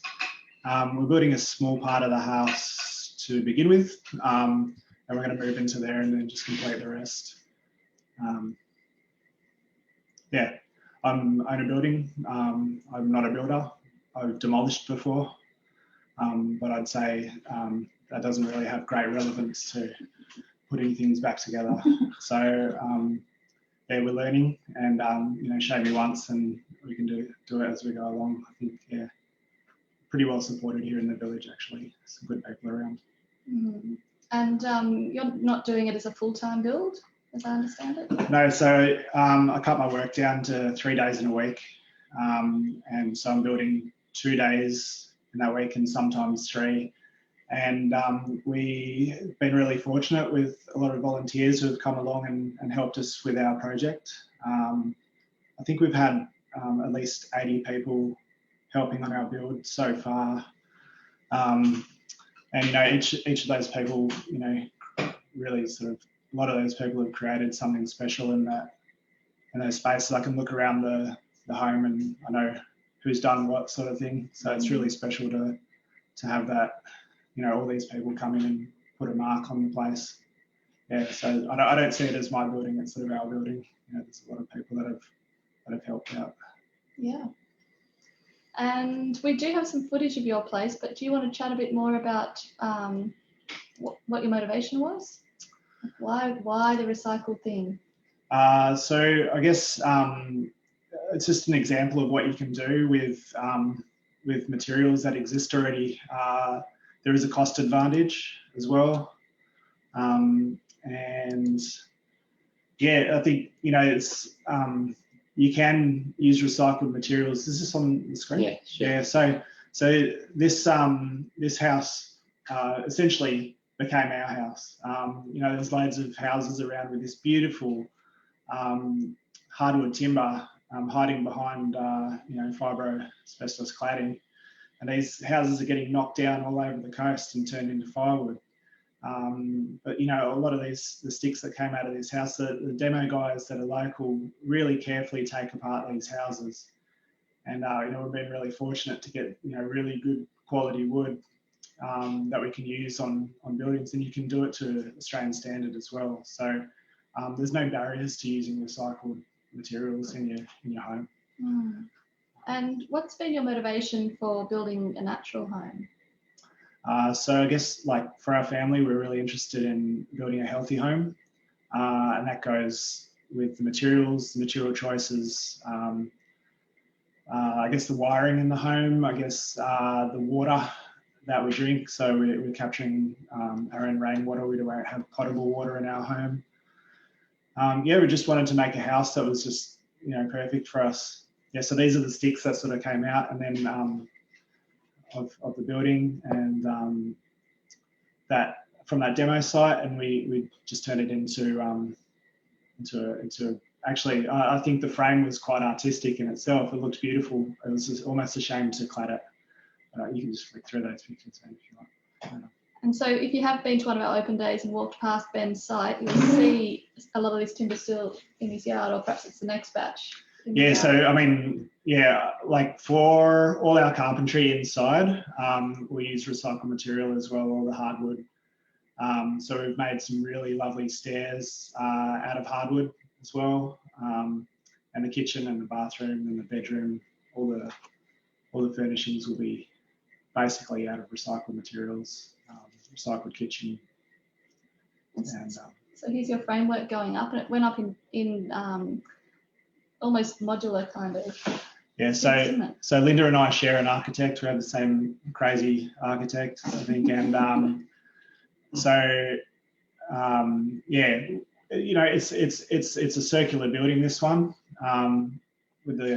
We're building a small part of the house to begin with, and we're going to move into there and then just complete the rest. I'm owner building. I'm not a builder. I've demolished before, but I'd say that doesn't really have great relevance to putting things back together. So we're learning, and show me once, and we can do it as we go along. I think pretty well supported here in the village actually. Some good people around. Mm-hmm. And you're not doing it as a full-time build, as I understand it? No, so I cut my work down to 3 days in a week, and so I'm building 2 days in that week and sometimes 3. And we've been really fortunate with a lot of volunteers who have come along and helped us with our project. I think we've had at least 80 people helping on our build so far. And each of those people, really sort of, a lot of those people have created something special in those spaces. I can look around the home and I know who's done what sort of thing. So it's really special to have that, all these people come in and put a mark on the place. Yeah, so I don't see it as my building, it's sort of our building. There's a lot of people that have helped out. Yeah. And we do have some footage of your place, but do you want to chat a bit more about what your motivation was? Why the recycled thing? So I guess it's just an example of what you can do with materials that exist already. There is a cost advantage as well. And yeah, I think, it's, you can use recycled materials. Is this on the screen? Yeah, sure. Yeah, so this house essentially became our house. There's loads of houses around with this beautiful hardwood timber hiding behind fibro asbestos cladding, and these houses are getting knocked down all over the coast and turned into firewood. But a lot of the sticks that came out of this house, the demo guys that are local really carefully take apart these houses, and we've been really fortunate to get really good quality wood that we can use on buildings, and you can do it to Australian standard as well. So there's no barriers to using recycled materials in your home. And what's been your motivation for building a natural home? So I guess, like, for our family, we're really interested in building a healthy home, and that goes with the material choices, I guess the wiring in the home, I guess the water that we drink. So we're capturing our own rainwater. We don't have potable water in our home. We just wanted to make a house that was just perfect for us. Yeah, so these are the sticks that sort of came out, and then of the building, and that from that demo site, and we just turned it into actually, I think the frame was quite artistic in itself. It looked beautiful. It was just almost a shame to clad it. You can just flick through those pictures if you like. And so if you have been to one of our open days and walked past Ben's site, you'll see a lot of this timber still in his yard, or perhaps it's the next batch. Yeah, so I mean, like for all our carpentry inside, we use recycled material as well, all the hardwood. So we've made some really lovely stairs out of hardwood as well, and the kitchen and the bathroom and the bedroom, all the furnishings will be basically out of recycled materials, recycled kitchen. And so here's your framework going up, and it went up in almost modular kind of. Yeah, so Linda and I share an architect. We have the same crazy architect, I think, and it's a circular building, this one, but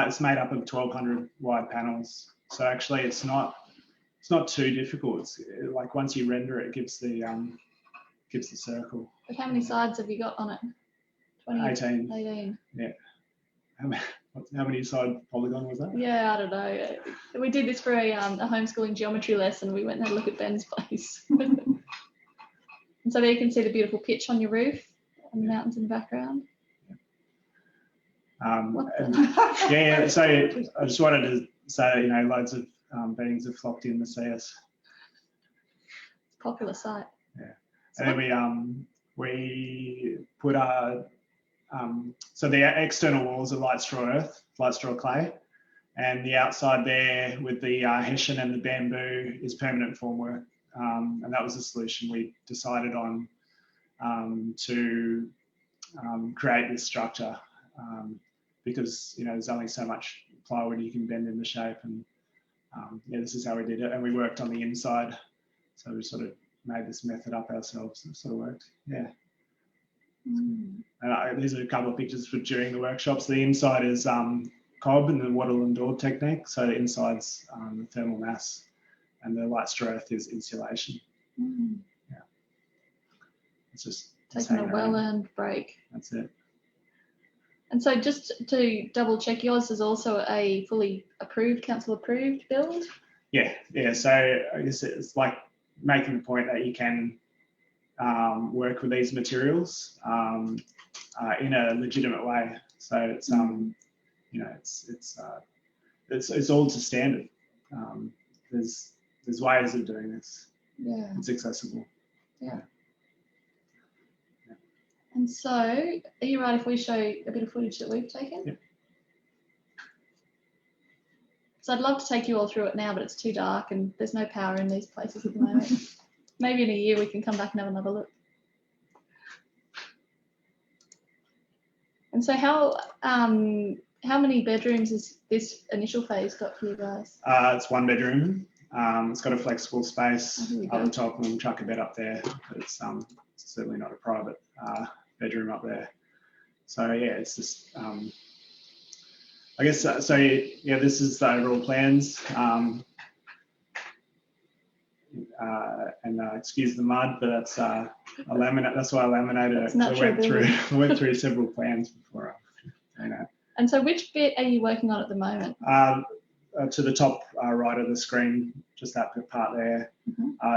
it's made up of 1,200 wide panels. So actually, it's not too difficult. It's like once you render it, it gives the circle. But how many sides have you got on it? 18. 18. Yeah. How many side polygon was that? Yeah, I don't know. We did this for a homeschooling geometry lesson. We went and had a look at Ben's place. And so there you can see the beautiful pitch on your roof and the mountains in the background. So I just wanted to say, loads of beings have flocked in to see us. It's a popular site. Yeah. And then we put so the external walls are light straw clay, and the outside there with the hessian and the bamboo is permanent formwork, and that was the solution we decided on to create this structure, because there's only so much plywood you can bend into shape, and this is how we did it, and we worked on the inside, so we sort of made this method up ourselves, and it sort of worked. Yeah. And these are a couple of pictures for during the workshops. The inside is cob and the wattle and daub technique. So the inside's the thermal mass, and the light straw earth is insulation. Yeah, it's just taking a well-earned break. That's it. And so just to double check, yours is also a fully approved, council approved build? Yeah. So I guess it's like making the point that you can work with these materials in a legitimate way. So it's you know, it's all to standard. There's ways of doing this. Yeah. It's accessible. Yeah. And so, are you right if we show a bit of footage that we've taken? Yeah. So I'd love to take you all through it now, but it's too dark and there's no power in these places at the moment. Maybe in a year we can come back and have another look. And so how many bedrooms has this initial phase got for you guys? It's 1 bedroom. It's got a flexible space Oh, up the top, and we'll chuck a bed up there. But it's certainly not a private bedroom up there. So yeah, it's just I guess so. Yeah, this is the overall plans. And excuse the mud, but that's a laminate. That's why I laminated it. I went through several plans before I And so which bit are you working on at the moment? To the top right of the screen, just that part there.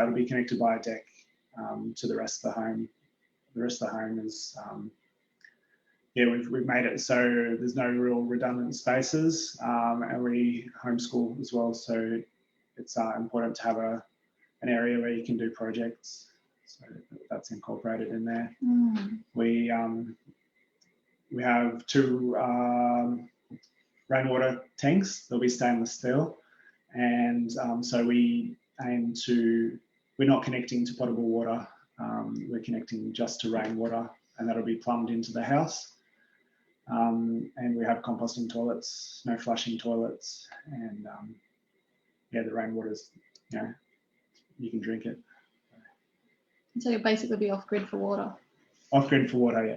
It'll be connected by a deck to the rest of the home. The rest of the home is, we've made it so there's no real redundant spaces, and we homeschool as well. So it's important to have an area where you can do projects. So that's incorporated in there. We have 2 rainwater tanks. They'll be stainless steel, and so we aim to. We're not connecting to potable water. We're connecting just to rainwater, and that'll be plumbed into the house. And we have composting toilets, no flushing toilets, and the rainwater's, you can drink it. So you'll basically be off-grid for water. Off-grid for water, yeah.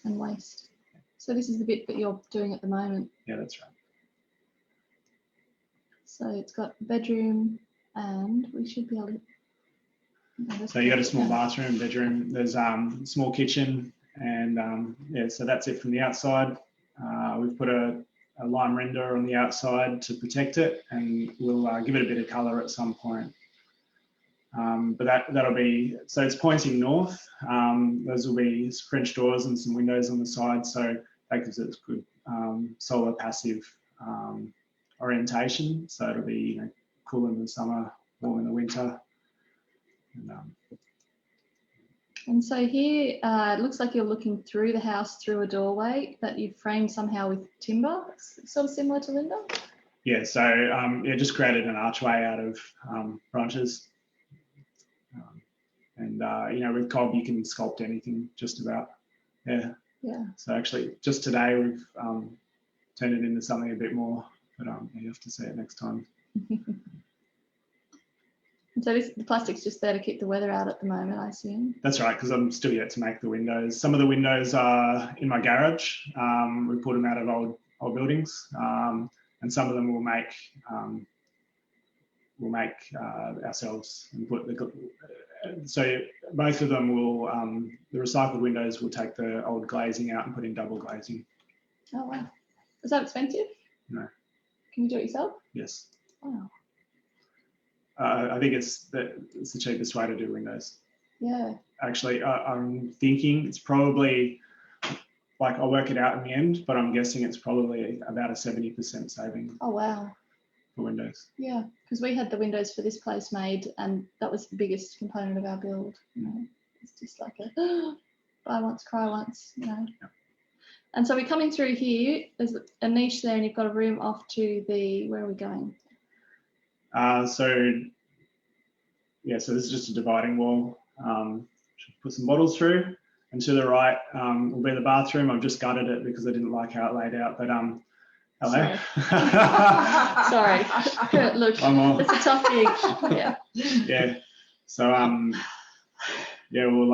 And waste. So this is the bit that you're doing at the moment. Yeah, that's right. So it's got bedroom, and we should be able to. So you got a small bathroom, bedroom. There's small kitchen, and so that's it from the outside. We've put a lime render on the outside to protect it, and we'll give it a bit of colour at some point. But that'll be, so it's pointing north. Those will be French doors and some windows on the side, so that gives it good solar passive orientation. So it'll be cool in the summer, warm in the winter. And so here it looks like you're looking through the house through a doorway that you've framed somehow with timber, sort of similar to Linda. Yeah, so just created an archway out of branches. And with cob you can sculpt anything just about. Yeah. So actually just today we've turned it into something a bit more, but you have to see it next time. And so the plastic's just there to keep the weather out at the moment, I assume. That's right, because I'm still yet to make the windows. Some of the windows are in my garage. We pulled them out of old buildings, and some of them we'll make ourselves and put so both of them will the recycled windows will take the old glazing out and put in double glazing. Oh wow, is that expensive? No. Can you do it yourself? Yes. Wow. I think it's the cheapest way to do windows. Yeah. Actually, I'm thinking it's probably, like, I'll work it out in the end, but I'm guessing it's probably about a 70% saving. Oh wow. For windows. Yeah, because we had the windows for this place made, and that was the biggest component of our build. It's just like a buy once, cry once, Yeah. And so we're coming through here. There's a niche there, and you've got a room off to the. Where are we going? So this is just a dividing wall. Should put some bottles through, and to the right will be the bathroom. I've just gutted it because I didn't like how it laid out, but hello. Sorry. Look, it's a tough gig. Yeah. Yeah. So we'll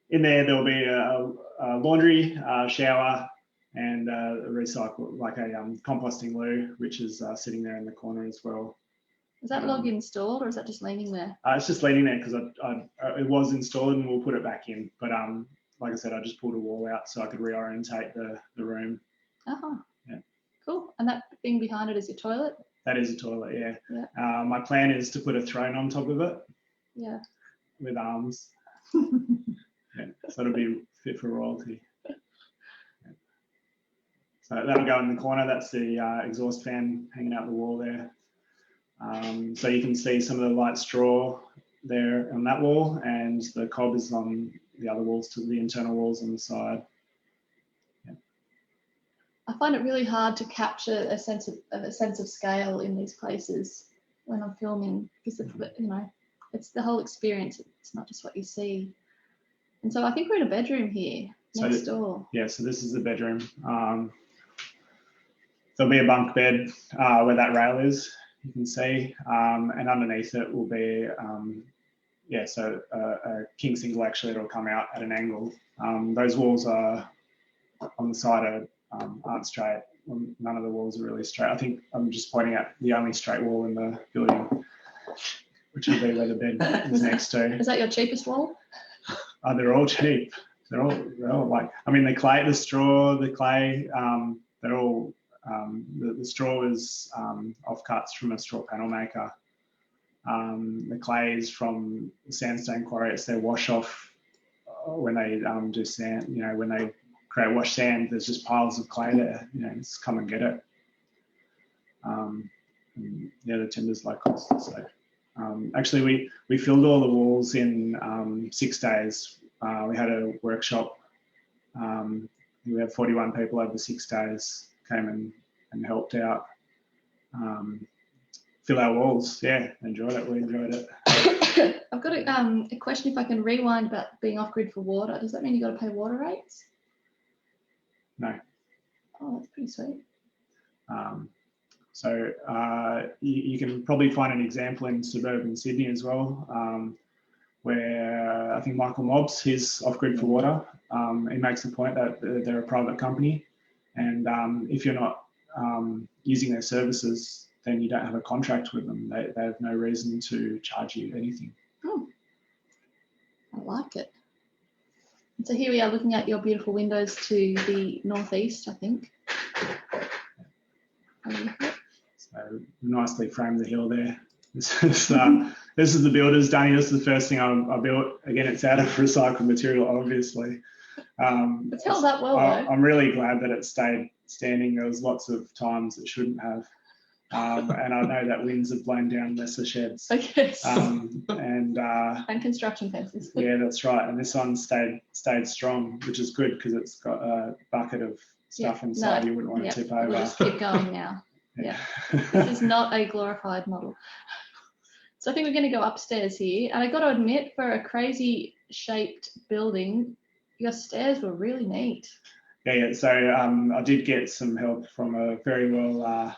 in there'll be a laundry, shower, and a recycle, like a composting loo, which is sitting there in the corner as well. Is that log installed, or is that just leaning there? It's just leaning there because it was installed, and we'll put it back in. But like I said, I just pulled a wall out so I could reorientate the room. Uh-huh. Yeah. Cool. And that thing behind it is your toilet? That is a toilet, yeah. Yeah. My plan is to put a throne on top of it. Yeah. With arms. Yeah, so it'll be fit for royalty. Yeah. So that'll go in the corner. That's the exhaust fan hanging out the wall there. So you can see some of the light straw there on that wall, and the cob is on the other walls, to the internal walls on the side. Yeah. I find it really hard to capture a sense of scale in these places when I'm filming, because it's the whole experience. It's not just what you see. And so I think we're in a bedroom here next door. Yeah, so this is the bedroom. There'll be a bunk bed where that rail is, you can see, and underneath it will be, a king single actually that'll come out at an angle. Those walls are on the side aren't straight. None of the walls are really straight. I think I'm just pointing out the only straight wall in the building, which would be where the bed is next to. Is that your cheapest wall? They're all cheap. They're all like, I mean, the clay, the straw, the clay, they're all, the straw is offcuts from a straw panel maker. The clay is from the sandstone quarry. It's their wash off when they do sand, when they create wash sand, there's just piles of clay there, just come and get it. The timber's local. So actually we filled all the walls in 6 days. We had a workshop. We had 41 people over 6 days came and helped out fill our walls. Yeah, enjoyed it. We enjoyed it. I've got a question, if I can rewind, about being off grid for water. Does that mean you've got to pay water rates? No. Oh, that's pretty sweet. You can probably find an example in suburban Sydney as well, where I think Michael Mobbs, he's off-grid for water. He makes the point that they're a private company, and if you're not using their services, then you don't have a contract with them. They have no reason to charge you anything. Oh, I like it. So here we are looking at your beautiful windows to the northeast, I think. So nicely framed the hill there. This is the builder's done. This is the first thing I built. Again, it's out of recycled material, obviously. It's held up well, though. I'm really glad that it stayed standing. There was lots of times it shouldn't have. And I know that winds have blown down lesser sheds. Okay. And construction fences. Yeah, that's right. And this one stayed strong, which is good because it's got a bucket of stuff inside you wouldn't want to tip over. We'll just keep going now. Yeah. This is not a glorified model. So I think we're going to go upstairs here. And I got to admit, for a crazy shaped building, your stairs were really neat. Yeah. So I did get some help from a very well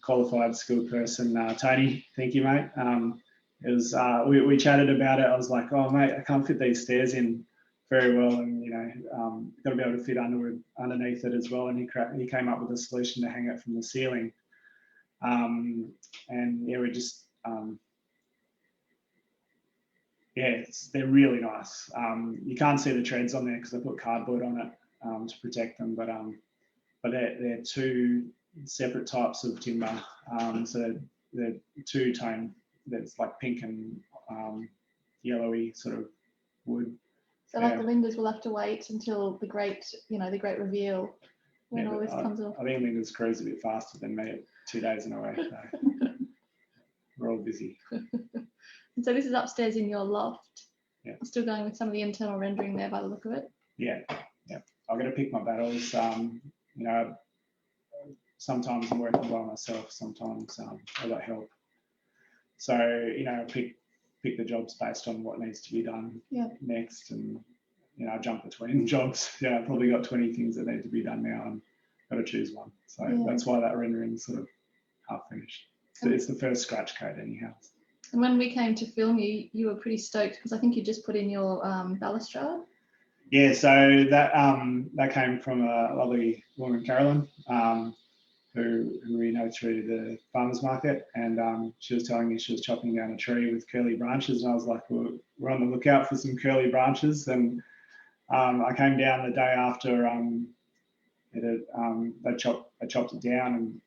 qualified skilled person, Tony. Thank you, mate. It was we chatted about it. I was like, oh mate, I can't fit these stairs in very well, and got to be able to fit underneath it as well. And he came up with a solution to hang it from the ceiling. And yeah, we just they're really nice. You can't see the treads on there because I put cardboard on it to protect them, but they're two separate types of timber. So they're two-tone. There's like pink and yellowy sort of wood. So like the Lindas will have to wait until the great reveal when all this comes off. I think Linda's cruise a bit faster than me at 2 days in a row. So we're all busy. And so this is upstairs in your loft. Yeah. I'm still going with some of the internal rendering there by the look of it. Yeah. I've got to pick my battles. Sometimes I'm working by myself. Sometimes I got help. So pick the jobs based on what needs to be done next, and I jump between jobs. I've probably got 20 things that need to be done now, and got to choose one. So that's why that rendering's sort of half finished. So it's the first scratch code anyhow. And when we came to film you were pretty stoked because I think you just put in your balustrade. Yeah, so that came from a lovely woman, Carolyn, who we know through the farmers market, and she was telling me she was chopping down a tree with curly branches, and I was like, well, we're on the lookout for some curly branches. And I came down the day after I chopped it down and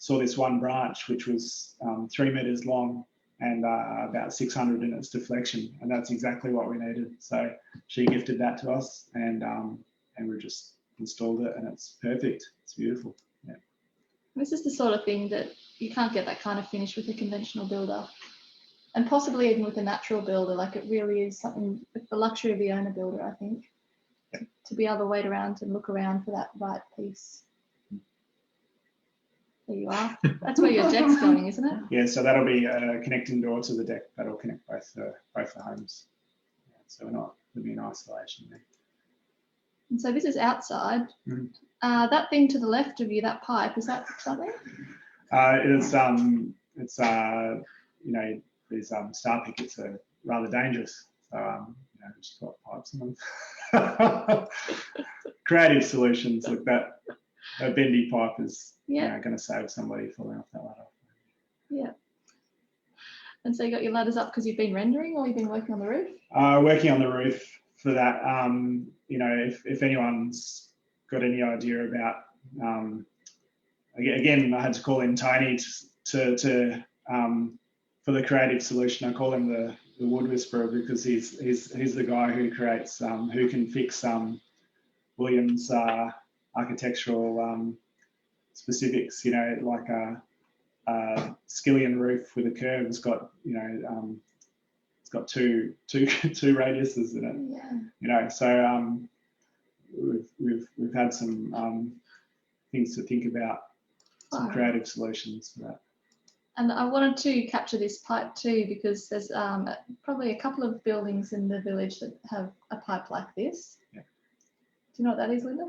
saw this one branch which was 3 meters long and about 600 in its deflection, and that's exactly what we needed. So she gifted that to us, and we just installed it, and it's perfect. It's beautiful. Yeah. This is the sort of thing that you can't get that kind of finish with a conventional builder, and possibly even with a natural builder. Like, it really is something with the luxury of the owner builder, I think, to be able to wait around and look around for that right piece. There you are. That's where your deck's going, isn't it? Yeah, so that'll be a connecting door to the deck that'll connect both the homes. Yeah, so there'll be an isolation there. And so this is outside. Mhm. That thing to the left of you, that pipe, is that something? It's you know, these star pickets are rather dangerous. So you know, just got pipes in them. Creative solutions. Look, that bendy pipe is going to save somebody falling off that ladder. Yeah. And so you got your ladders up because you've been rendering, or you've been working on the roof? Working on the roof for that. You know, if anyone's got any idea about, again, I had to call in Tony to for the creative solution. I call him the wood whisperer, because he's the guy who creates, who can fix William's architectural specifics. You know, like a skillion roof with a curve has got, you know, it's got two radiuses in it. Yeah. You know, so we've had some things to think about, some creative solutions for that. And I wanted to capture this pipe too, because there's probably a couple of buildings in the village that have a pipe like this. Yeah. Do you know what that is, Linda?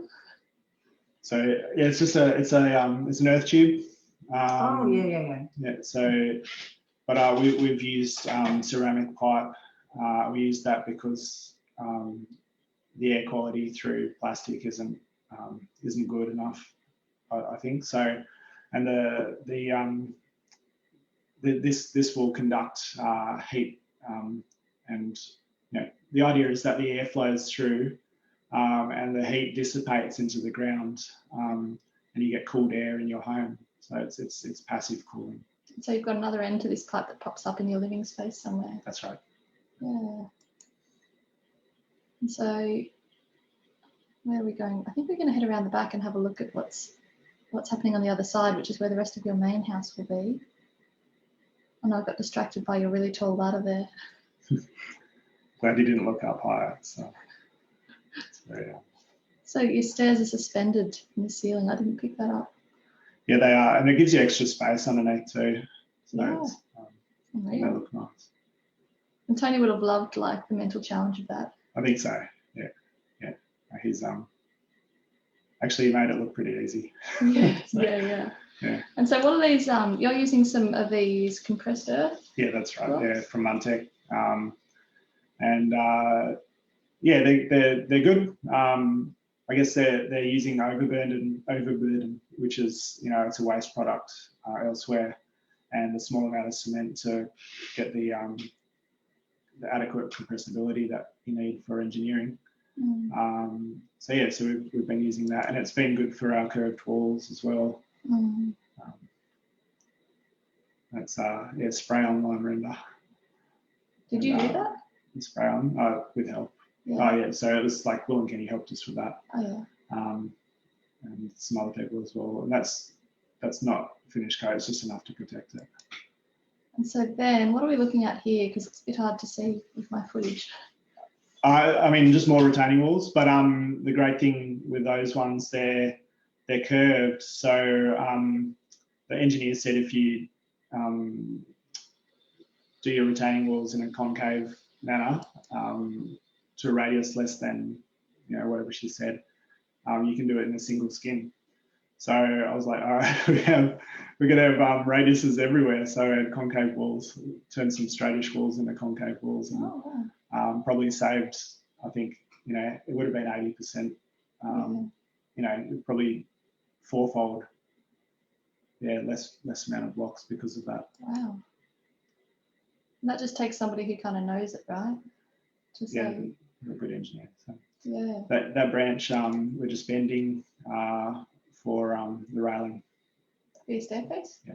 So yeah, it's an earth tube. Yeah. So, but we've used ceramic pipe. We use that because the air quality through plastic isn't good enough, I think. So, and this will conduct heat, and you know, the idea is that the air flows through, and the heat dissipates into the ground, and you get cooled air in your home. So it's passive cooling. So you've got another end to this pipe that pops up in your living space somewhere. That's right. Yeah. And so where are we going? I think we're going to head around the back and have a look at what's happening on the other side, which is where the rest of your main house will be. I know I got distracted by your really tall ladder there. Glad you didn't look up higher. So it's very. So your stairs are suspended from the ceiling. I didn't pick that up. Yeah, they are, and it gives you extra space underneath too. So yeah. They look nice. And Tony would have loved like the mental challenge of that. I think so. Yeah. He's actually made it look pretty easy. Yeah. Yeah. And so what are these? You're using some of these compressed earth? Yeah, that's right. Rocks? Yeah, from Muntec. And yeah, they're good. I guess they're using overburden, which is, you know, it's a waste product elsewhere, and a small amount of cement to get the adequate compressibility that you need for engineering. So yeah, so we've been using that, and it's been good for our curved walls as well. That's spray on line render. Did you do that? Spray on with help. Yeah. Oh yeah, so it was like Will and Kenny helped us with that. Oh yeah. And some other people as well. And that's not finished coat, it's just enough to protect it. And so then what are we looking at here? Because it's a bit hard to see with my footage. I mean, just more retaining walls, but the great thing with those ones, they're curved. So the engineer said if you do your retaining walls in a concave manner, to a radius less than, you know, whatever she said, you can do it in a single skin. So I was like, all right, we're going to have radiuses everywhere. So I had concave walls, turned some straightish walls into concave walls, and probably saved, I think, you know, it would have been 80%, you know, probably fourfold, less amount of blocks because of that. Wow. And that just takes somebody who kind of knows it, right? A good engineer. So yeah. That branch we're just bending for the railing. For your staircase? Yeah.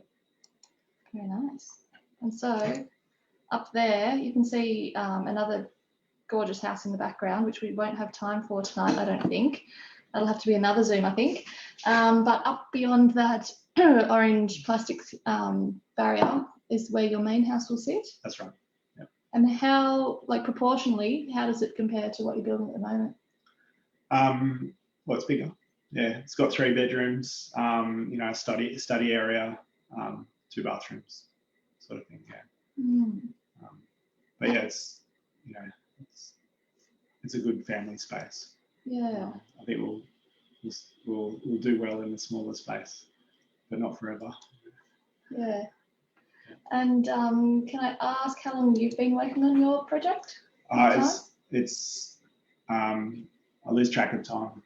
Very nice. And so up there you can see another gorgeous house in the background, which we won't have time for tonight, I don't think. That'll have to be another Zoom, I think. But up beyond that orange plastic barrier is where your main house will sit. That's right. Yeah. And how, like proportionally, how does it compare to what you're building at the moment? Well, it's bigger. Yeah, it's got 3 bedrooms, you know, a study area, 2 bathrooms, sort of thing. Yeah. Mm. But yeah, it's, you know, it's a good family space. Yeah. I think we'll do well in the smaller space, but not forever. Yeah. And can I ask how long you've been working on your project? It's I lose track of time.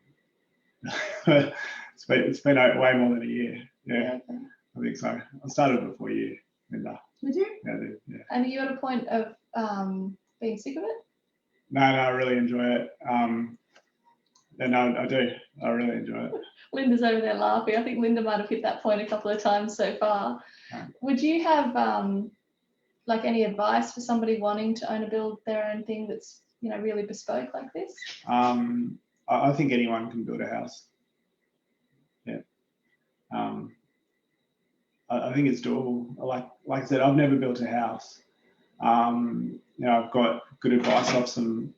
it's been way more than a year. Yeah, Okay. I think so. I started before you, Linda. Did you? Yeah, I did, yeah. And are you at a point of being sick of it? No, I really enjoy it. And I do. I really enjoy it. Linda's over there laughing. I think Linda might have hit that point a couple of times so far. Right. Would you have like any advice for somebody wanting to build their own thing that's, you know, really bespoke like this? I think anyone can build a house. Yeah. I think it's doable. Like I said, I've never built a house. You know, I've got good advice off some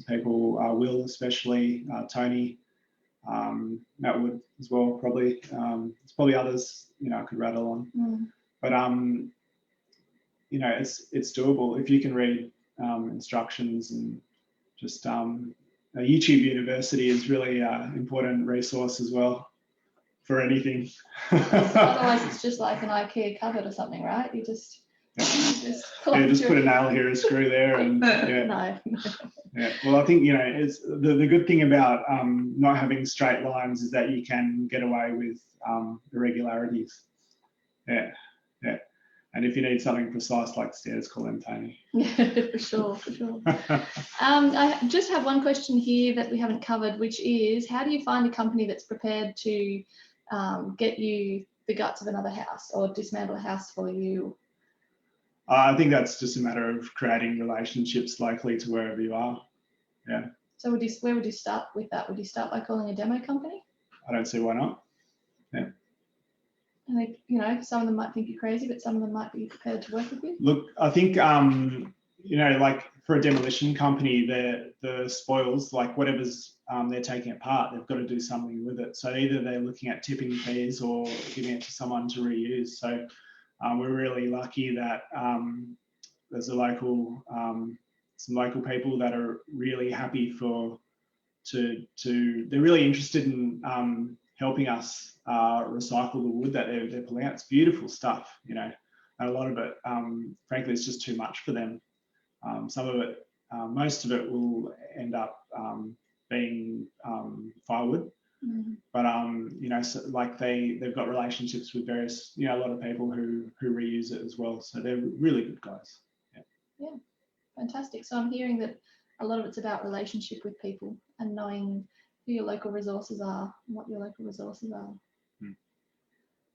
people, Will especially, Tony, Matt Wood as well, probably. There's probably others, you know, I could rattle on. Mm. But you know, it's doable if you can read instructions and just YouTube University is really important resource as well for anything. Otherwise, it's just like an IKEA cupboard or something, right? You just put a nail here, a screw there, and yeah. No. Yeah. Well, I think, you know, it's the good thing about not having straight lines is that you can get away with irregularities. Yeah. Yeah. And if you need something precise like stairs, call them Tony. Yeah, for sure. I just have one question here that we haven't covered, which is, how do you find a company that's prepared to get you the guts of another house or dismantle a house for you? I think that's just a matter of creating relationships locally to wherever you are. Yeah. So where would you start with that? Would you start by calling a demo company? I don't see why not. Yeah. And they, you know, some of them might think you're crazy, but some of them might be prepared to work with you. Look, I think you know, like for a demolition company, the spoils, like whatever's they're taking apart, they've got to do something with it. So either they're looking at tipping fees or giving it to someone to reuse. So we're really lucky that there's some local people that are really happy they're really interested in helping us recycle the wood that they're pulling out. It's beautiful stuff, you know, and a lot of it, frankly, it's just too much for them. Some of it, most of it will end up being firewood. Mm. But you know, so like they've got relationships with various, you know, a lot of people who reuse it as well. So they're really good guys. Yeah, fantastic. So I'm hearing that a lot of it's about relationship with people and knowing who your local resources are and what your local resources are. Hmm.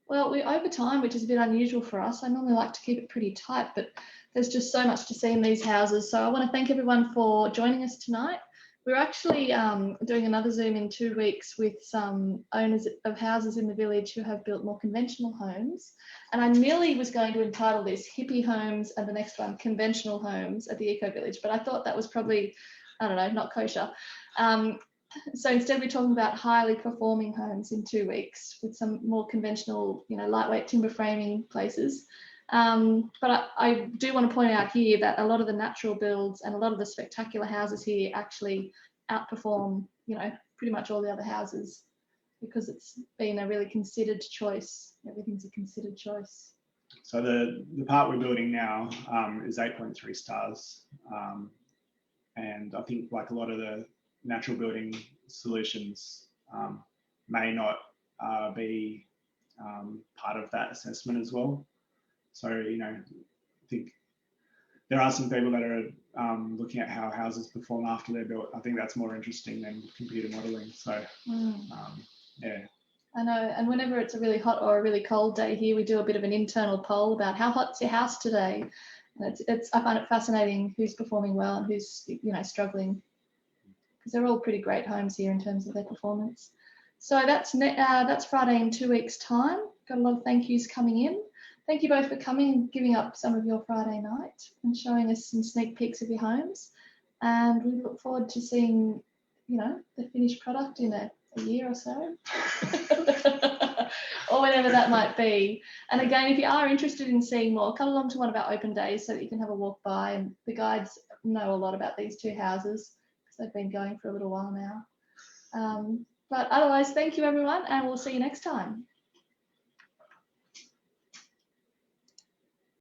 Well, we're over time, which is a bit unusual for us. I normally like to keep it pretty tight, but there's just so much to see in these houses. So I want to thank everyone for joining us tonight. We're actually doing another Zoom in 2 weeks with some owners of houses in the village who have built more conventional homes. And I nearly was going to entitle this Hippie Homes and the next one Conventional Homes at the Ecovillage, but I thought that was probably, I don't know, not kosher. So instead we're talking about highly performing homes in 2 weeks with some more conventional, you know, lightweight timber framing places. But I do want to point out here that a lot of the natural builds and a lot of the spectacular houses here actually outperform, you know, pretty much all the other houses because it's been a really considered choice. Everything's a considered choice. So the part we're building now is 8.3 stars. And I think like a lot of the natural building solutions may not be part of that assessment as well. So, you know, I think there are some people that are looking at how houses perform after they're built. I think that's more interesting than computer modelling. So, yeah. I know, and whenever it's a really hot or a really cold day here, we do a bit of an internal poll about how hot's your house today. And I find it fascinating who's performing well and who's, you know, struggling, because they're all pretty great homes here in terms of their performance. So that's Friday in 2 weeks' time. Got a lot of thank yous coming in. Thank you both for coming and giving up some of your Friday night and showing us some sneak peeks of your homes. And we look forward to seeing, you know, the finished product in a year or so. Or whenever that might be. And again, if you are interested in seeing more, come along to one of our open days so that you can have a walk by, and the guides know a lot about these two houses because they've been going for a little while now. But otherwise, thank you everyone, and we'll see you next time.